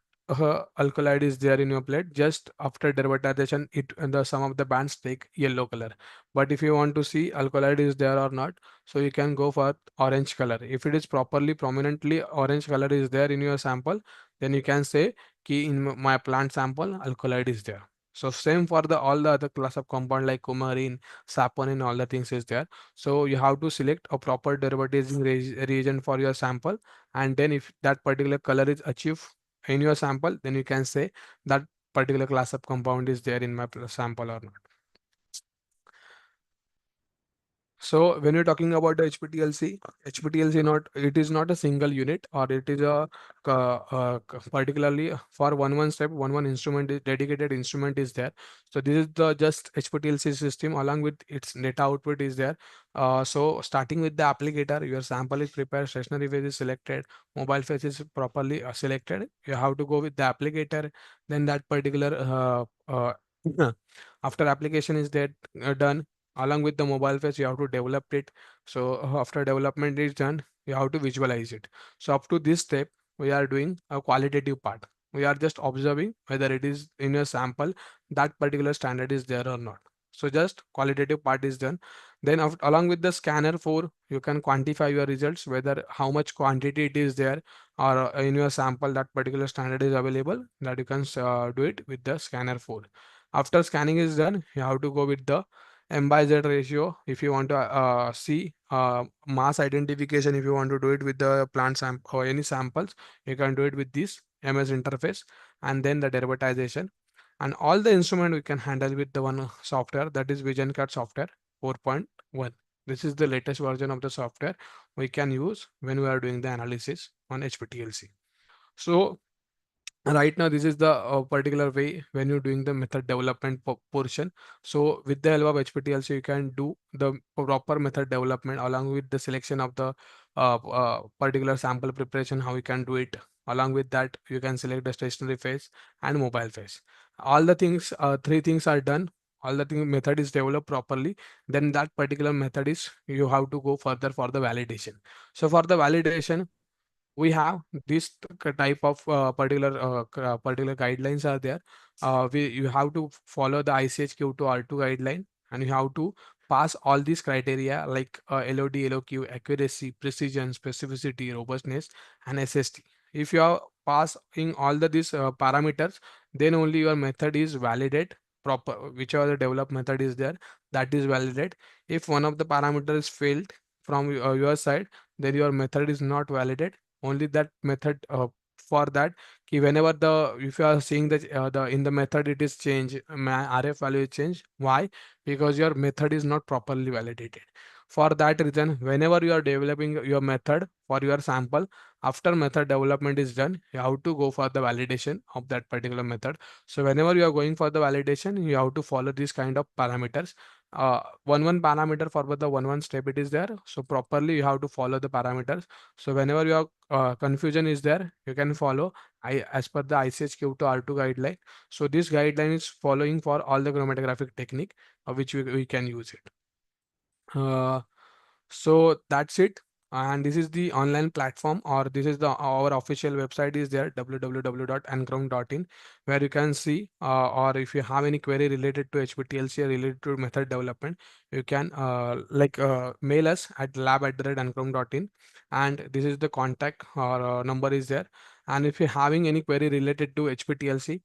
alkaloid is there in your plate. Just after derivatization, it the some of the bands take yellow color. But if you want to see alkaloid is there or not, so you can go for orange color. If it is properly prominently orange color is there in your sample, then you can say key in my plant sample alkaloid is there. So same for the all the other class of compound like coumarin, saponin, all the things is there. So you have to select a proper derivatizing reagent for your sample, and then if that particular color is achieved in your sample, then you can say that particular class of compound is there in my sample or not. So when you're talking about the HPTLC not it is not a single unit, or it is a particularly for one step, one instrument is dedicated instrument is there. So this is the just HPTLC system along with its data output is there. So starting with the applicator, your sample is prepared, stationary phase is selected, mobile phase is properly selected. You have to go with the applicator. Then that particular after application is that done, along with the mobile phase you have to develop it. So after development is done, you have to visualize it. So up to this step, we are doing a qualitative part. We are just observing whether it is in a sample that particular standard is there or not. So just qualitative part is done. Then along with the scanner 4, you can quantify your results, whether how much quantity it is there, or in your sample that particular standard is available, that you can do it with the scanner 4. After scanning is done, you have to go with the M by Z ratio. If you want to see mass identification, if you want to do it with the plant sample or any samples, you can do it with this MS interface, and then the derivatization. And all the instrument we can handle with the one software, that is VisionCAD software 4.1. This is the latest version of the software we can use when we are doing the analysis on HPTLC. So right now this is the particular way when you're doing the method development portion. So with the help of HPTLC, you can do the proper method development along with the selection of the particular sample preparation, how you can do it. Along with that, you can select the stationary phase and mobile phase. All the things, three things are done. All the thing method is developed properly, then that particular method is you have to go further for the validation. So for the validation, we have this type of particular guidelines are there. You have to follow the ICH-Q to R2 guideline, and you have to pass all these criteria like LOD, LOQ, accuracy, precision, specificity, robustness, and SST. If you are passing all these parameters, then only your method is validate proper. Whichever the developed method is there, that is validate. If one of the parameters failed from your side, then your method is not validate. Only that method for that whenever the if you are seeing that the in the method it is change, RF value is change. Why? Because your method is not properly validated. For that reason, whenever you are developing your method for your sample, after method development is done, you have to go for the validation of that particular method. So whenever you are going for the validation, you have to follow these kind of parameters. One parameter for the one step it is there, so properly you have to follow the parameters. So whenever your confusion is there, you can follow as per the ICH-Q to R2 guideline. So this guideline is following for all the chromatographic technique which we can use it. So that's it. And this is the online platform, or this is the our official website is there, www.ancrom.in, where you can see or if you have any query related to HPTLC or related to method development, you can mail us at lab@ancrom.in, and this is the contact or number is there. And if you're having any query related to HPTLC,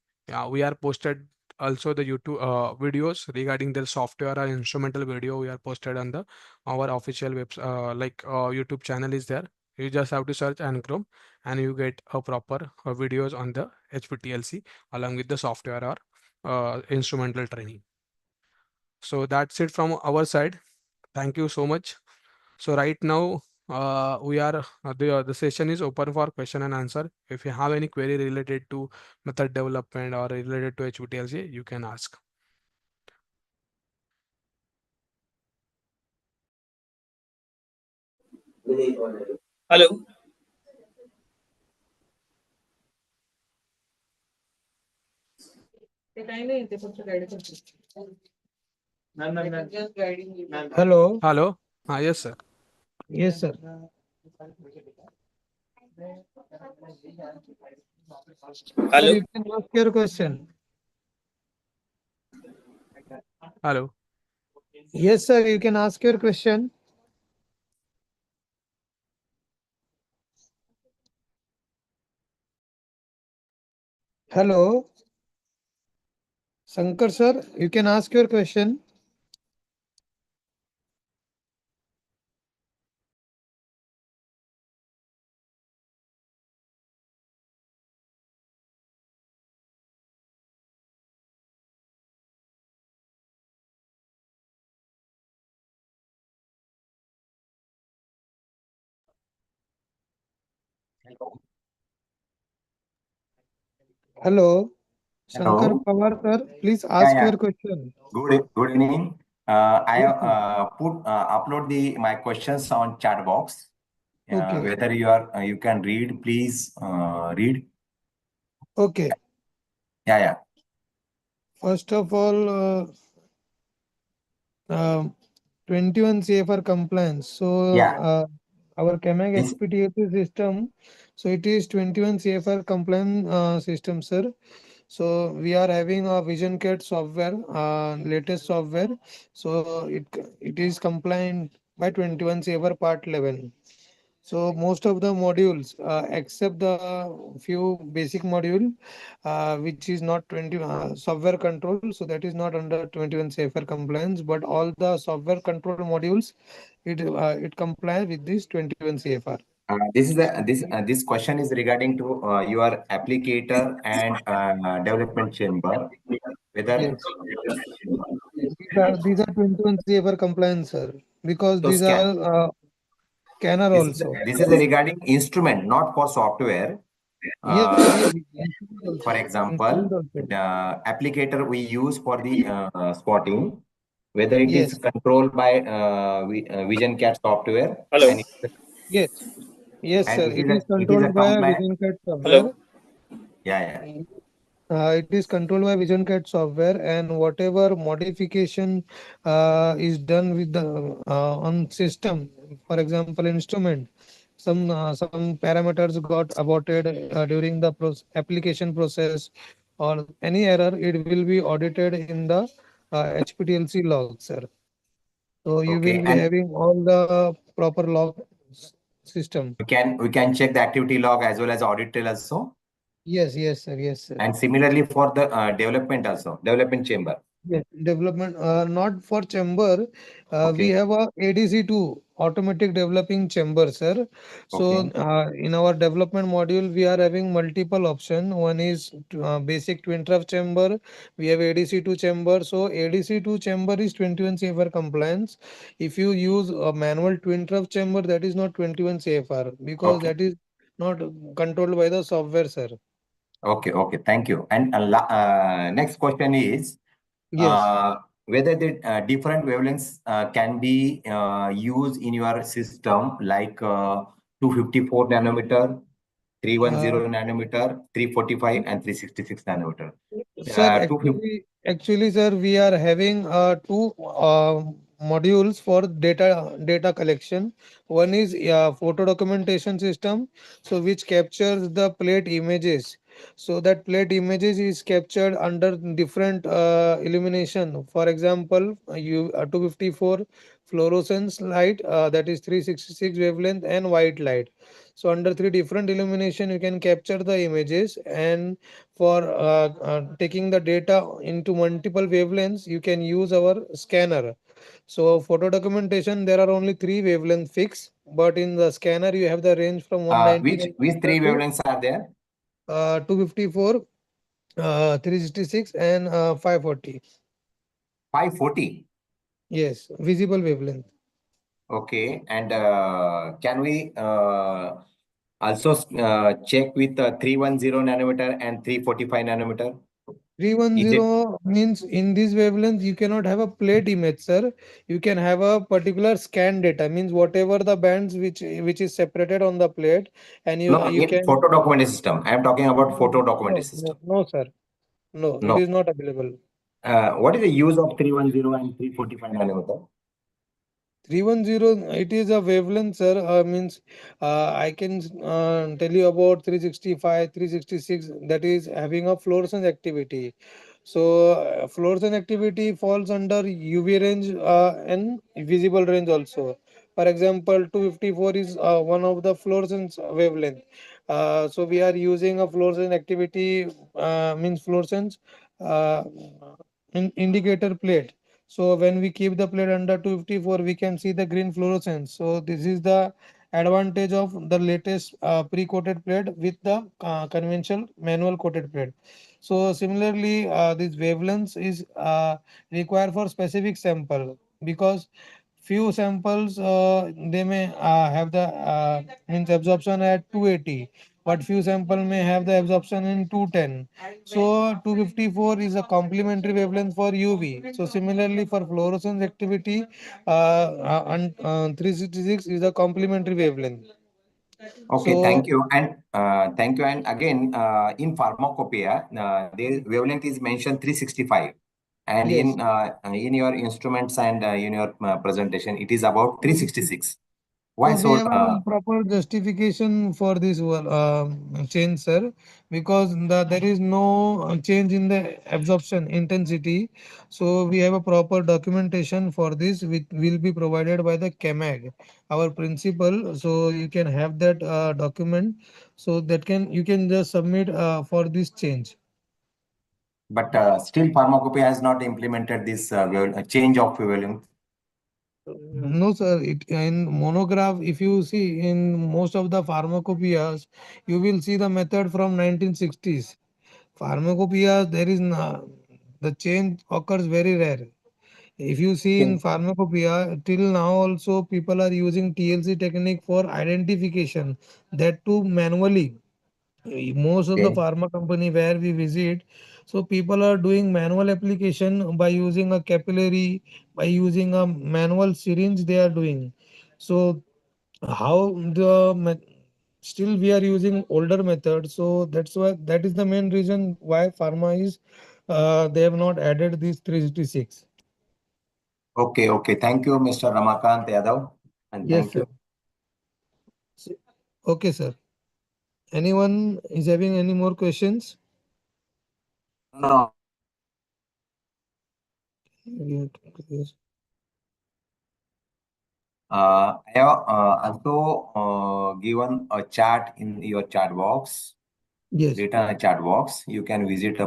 we are posted also the YouTube videos regarding the software or instrumental video we are posted on the our official YouTube channel is there. You just have to search Ancrom and you get a proper videos on the HPTLC along with the software or instrumental training. So that's it from our side. Thank you so much. So right now, the session is open for question and answer. If you have any query related to method development or related to HPTLC, you can ask. Hello. Hello. Hello. Yes, sir. Yes, sir. Sir, Hello. you can ask your question. Hello. Yes, sir, you can ask your question. Hello. Shankar, sir, you can ask your question. Hello. Shankar Hello. Pawar, sir, please Yeah, ask yeah. your question. Good evening. I Yes, sir. upload my questions on chat box. Okay. Whether you can read, please read. Okay. Yeah. First of all, 21 CFR compliance. So, Yeah. our CAMAG This HPTLC system, so it is 21 CFR compliant system, sir. So we are having a VisionCat software, latest software. So it is compliant by 21 CFR Part 11. So most of the modules, except the few basic module, which is not 20 software control, so that is not under 21 safer compliance. But all the software control modules, it complies with this 21 CFR. this question is regarding to your applicator and development chamber. Whether Yes, these are 21 CFR compliance, sir, because so these scan. are scanner also. This is regarding instrument, not for software. Yes, sir. Uh, Yes. Instrument for also. example, Instrument also. the applicator we use for the spotting, whether it is Yes. controlled by VisionCat software Hello. Yes. Yes, and sir. it is a It is controlled by compliant. VisionCat Hello. software. Yeah. It is controlled by VisionCat software, and whatever modification is done with the on system, for example, instrument, some parameters got aborted during the application process, or any error, it will be audited in the HPTLC log, sir. So you will Okay, be and having all the proper log system. we can check the activity log as well as audit trail also, Yes, yes, sir. Yes, sir. and similarly for the development also, development chamber. Yes, development, not for chamber. We Okay, have a ADC2 automatic developing chamber, sir. So okay, in our development module, we are having multiple option. One is basic twin trough chamber. We have ADC2 chamber. So ADC2 chamber is 21 CFR compliance. If you use a manual twin trough chamber, that is not 21 CFR because okay, that is not controlled by the software, sir. okay. Thank you. And next question is Yes. uh, whether the different wavelengths can be used in your system, like 254 nanometer, Uh, 310 nanometer, 345, and 366 nanometer. Sir, 250. actually, sir, we are having two modules for data collection. One is photo documentation system, so which captures the plate images. So that plate images is captured under different illumination. For example, you 254 fluorescence light, that is 366 wavelength, and white light. So under three different illumination, you can capture the images, and for taking the data into multiple wavelengths, you can use our scanner. So photo documentation, there are only three wavelength fix, but in the scanner you have the range from 190 Which three to wavelengths are there? 254, 366, and 540. 540. Yes, visible wavelength. Okay, and can we also check with 310 nanometer and 345 nanometer? Is it 310 means in this wavelength you cannot have a plate image, sir. You can have a particular scan data, means whatever the bands which is separated on the plate, and no you in can. photo documentation system? I am talking about photo No, documentation no, system. no, sir. No, it No. is not available. What is the use of 310 and 345 nanometer? 310, it is a wavelength, sir. Means I can tell you about 365, 366, that is having a fluorescence activity. So, fluorescence activity falls under UV range and visible range also. For example, 254 is one of the fluorescence wavelength. So, we are using a fluorescence activity, means fluorescence uh, indicator plate. So when we keep the plate under 254, we can see the green fluorescence. So this is the advantage of the latest pre-coated plate with the conventional manual coated plate. So similarly, this wavelengths is required for specific sample, because few samples they may have the means absorption at 280, but few sample may have the absorption in 210. So 254 is a complementary wavelength for UV. So similarly for fluorescence activity, and 366 is a complementary wavelength. Okay, So thank you. And again, in pharmacopoeia, the wavelength is mentioned 365. And yes. in your instruments and in your presentation, it is about 366. Why We so? have a proper justification for this change, sir, because there is no change in the absorption intensity. So we have a proper documentation for this, which will be provided by the CAMAG, our principal. So you can have that document, so that you can just submit for this change. But still, pharmacopoeia has not implemented this change of wavelength. No, sir. It in monograph, if you see in most of the pharmacopoeias, you will see the method from 1960s. Pharmacopoeia, there is no, the change occurs very rare. If you see in Okay. pharmacopoeia, till now also people are using TLC technique for identification, that too manually. Most of the Okay. pharma company where we visit, so people are doing manual application by using a capillary, by using a manual syringe they are doing. So how still we are using older method, so that's why, that is the main reason why pharma is they have not added these 366. Okay. Okay. Thank you, Mr. Ramakant Yadav. And Yes, thank you. sir. Okay, sir. Anyone is having any more questions? No, I have also given a chat in your chat box, Yes. written a chat box. You can visit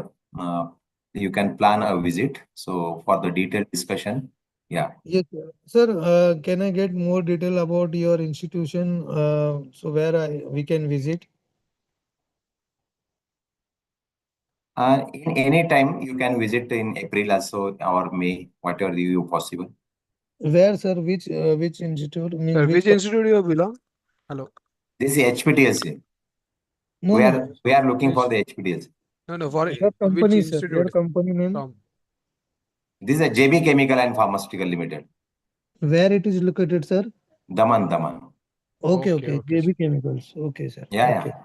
you can plan a visit. So for the detailed discussion, yeah. Yes, sir. Sir, can I get more detail about your institution, so where we can visit? In any time you can visit in April also or May, whatever you possible. Where, sir? Which institute means Sir, which? which institute you belong? Hello. This is HPTLC. No, no. We are looking for Which? the HPTLC. No, no. For Your which company, sir. Your institute? company name. From? This is a JB Chemical and Pharmaceutical Limited, Where it is located, sir? Daman, Daman. Okay, Okay, okay. okay, sir. JB Chemicals. Okay, sir. Yeah, Okay, yeah.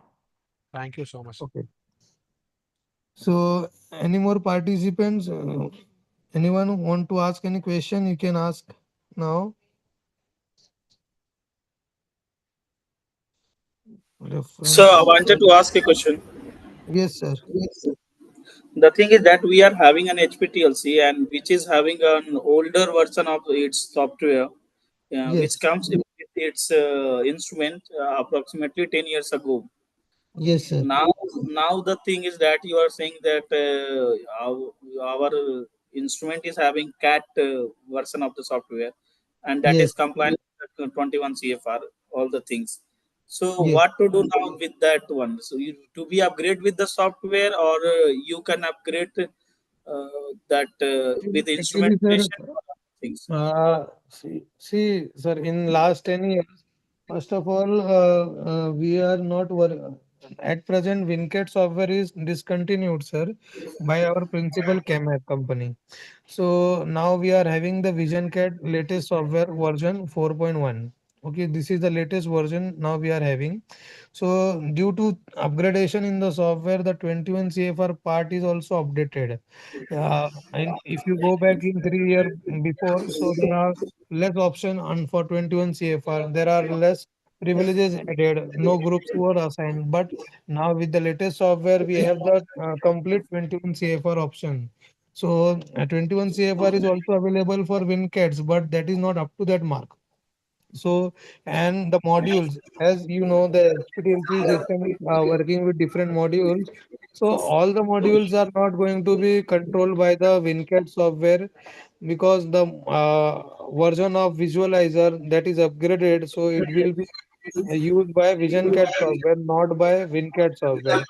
Thank you so much. okay. So, any more participants? Anyone who want to ask any question, you can ask now. So Reference. I wanted to ask a question. Yes, sir. The thing is that we are having an HPTLC and which is having an older version of its software, which Yes. comes with its instrument approximately 10 years ago. Yes, sir. Now the thing is that you are saying that our instrument is having CAT version of the software, and that Yes. is compliant with 21 CFR, all the things. So Yes. what to do now with that one? So to be upgrade with the software, or you can upgrade that with Actually, sir, instrumentation. things. See, sir, in last 10 years, first of all, we are not at present, Wincat software is discontinued, sir, by our principal CAMAC company. So now we are having the VisionCat latest software version 4.1. Okay, this is the latest version now we are having. So due to upgradation in the software, the 21 CFR part is also updated. And if you go back in 3 years before, so there are less option on for 21 CFR. There are less privileges added. No groups were assigned. But now with the latest software, we have the complete 21 CFR option. So 21 CFR is also available for WinCats, but that is not up to that mark. So, and the modules, as you know, the HPTLC system is working with different modules. So all the modules are not going to be controlled by the WinCat software because the version of visualizer that is upgraded, so it will be used by VisionCat software, not by WinCat software.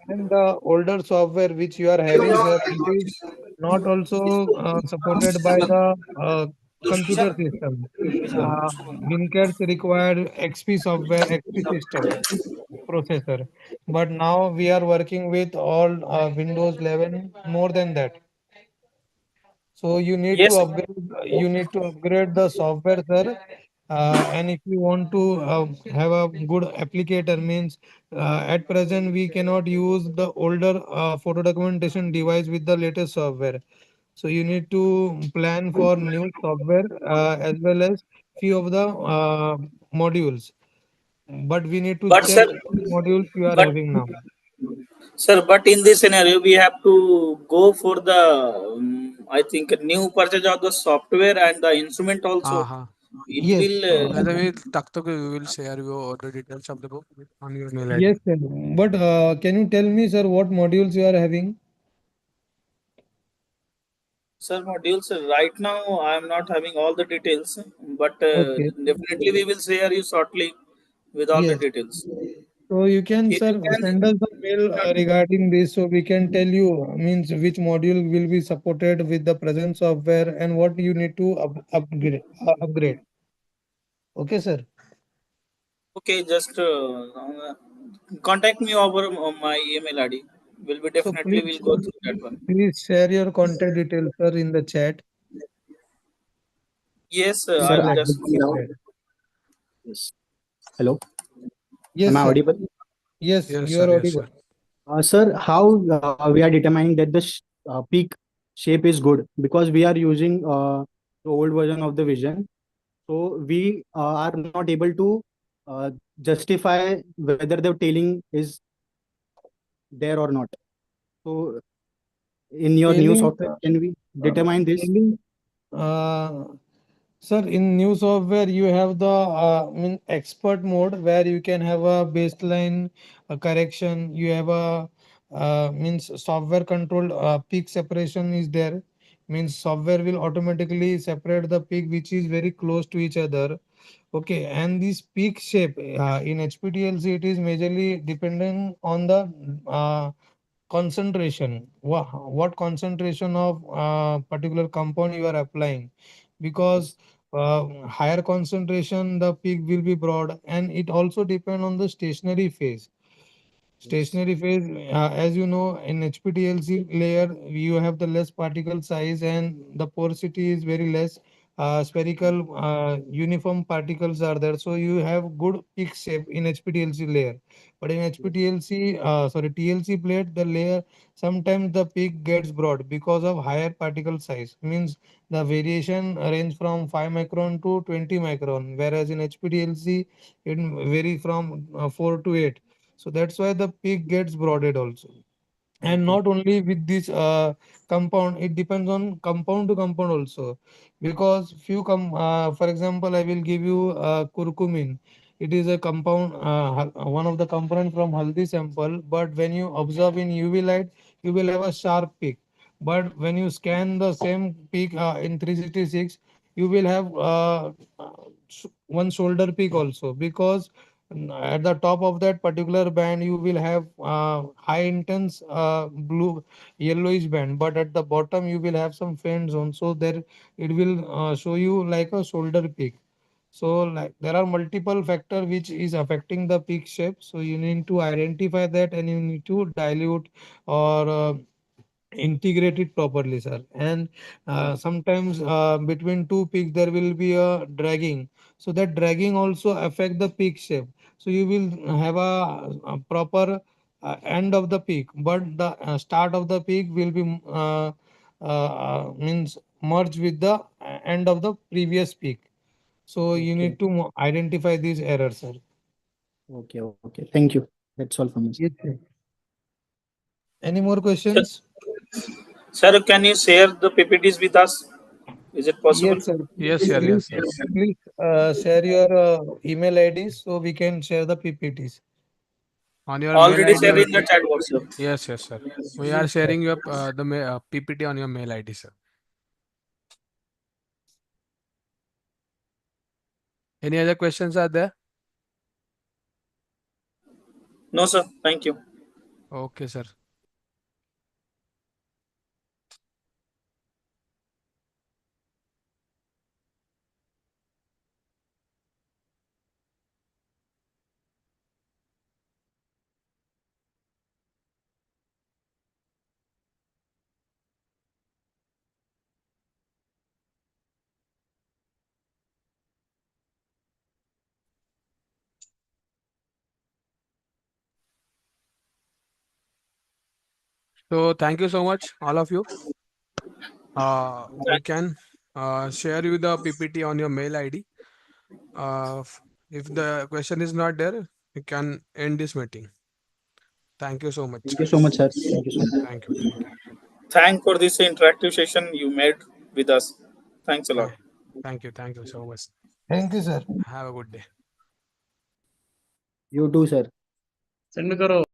And the older software which you are having, sir, it is not also supported by the computer system. WinCats required XP software, XP system processor. But now we are working with all Windows 11 more than that. So Yes, you need to upgrade the software, sir. And if you want to have a good applicator, means at present we cannot use the older photo documentation device with the latest software. So you need to plan for new software as well as few of the modules. But we need to but check sir, what modules you are but having now. sir, but in this scenario, we have to go for the, I think, new purchase of the software and the instrument also. Uh-huh. It Yes. will, By the way, Takto, we will share your the details of the book on your mail ID. Yes, sir. But can you tell me, sir, what modules you are having? sir, modules. Right now, I am not having all the details, but Okay. definitely we will share you shortly with all the Yes. details. So you can, If you sir, can, send us a mail regarding this so we can tell you means which module will be supported with the present software and what you need to upgrade. Okay, sir. okay, just contact me over my email ID. Will be So definitely please, will go through that one. please share your contact details, sir, in the chat. Yes, We Sir, will I'll I just. will accept now. that. Yes. Hello, am Yes, I sir. audible? Yes, Yes, you sir. are Yes, audible. sir. Sir, how we are determining that the peak shape is good because we are using the old version of the vision, so we are not able to uh, justify whether the tailing is there or not. So, in your new Tailing, software, can we determine this? tailing. Uh, Sir, in new software, you have the expert mode where you can have a baseline correction. You have a means software controlled peak separation is there. Means software will automatically separate the peak which is very close to each other. Okay, and this peak shape in HPTLC it is majorly dependent on the concentration. What concentration of particular compound you are applying, because higher concentration the peak will be broad, and it also depend on the stationary phase. Stationary phase, as you know, in HPTLC layer, you have the less particle size and the porosity is very less. Spherical, uniform particles are there, so you have good peak shape in HPTLC layer. But in HPTLC, sorry, TLC plate, the layer sometimes the peak gets broad because of higher particle size. Means the variation range from 5 micron to 20 micron, whereas in HPTLC it vary from 4 to 8. So that's why the peak gets broadened also. And not only with this compound, it depends on compound to compound also. Because for example, I will give you curcumin. It is a compound, one of the component from haldi sample. But when you observe in UV light, you will have a sharp peak. But when you scan the same peak in 366, you will have one shoulder peak also, because At the top of that particular band, you will have high intense blue yellowish band, but at the bottom you will have some faint zone. So there it will show you like a shoulder peak. So like there are multiple factor which is affecting the peak shape. So you need to identify that and you need to dilute or integrate it properly, sir. And sometimes between two peaks there will be a dragging. So that dragging also affect the peak shape. So you will have a proper end of the peak, but the start of the peak will be means merge with the end of the previous peak. So you Okay. need to identify these errors, sir. Okay. Okay. Thank you. That's all from me. Yes, sir. Any more questions? Sir, can you share the PPTs with us? Is it possible? Yes, sir. Yes, sir. Please, Yes, sir. please share your email ID so we can share the PPTs. On your mail Already ID shared or in the chat box, sir. yes, yes, sir. We are sharing your PPT on your mail ID, sir. Any other questions are there? No, sir. Thank you. Okay, sir. So thank you so much, all of you. We can share you the PPT on your mail ID. If the question is not there, we can end this meeting. Thank you so much. Thank you so much, sir. Thank you so much. Thank you. Thank you. Thank for this interactive session you made with us. Thanks a lot. Thank you. Thank you so much. Thank you, sir. Have a good day. You too, sir. Send me karo.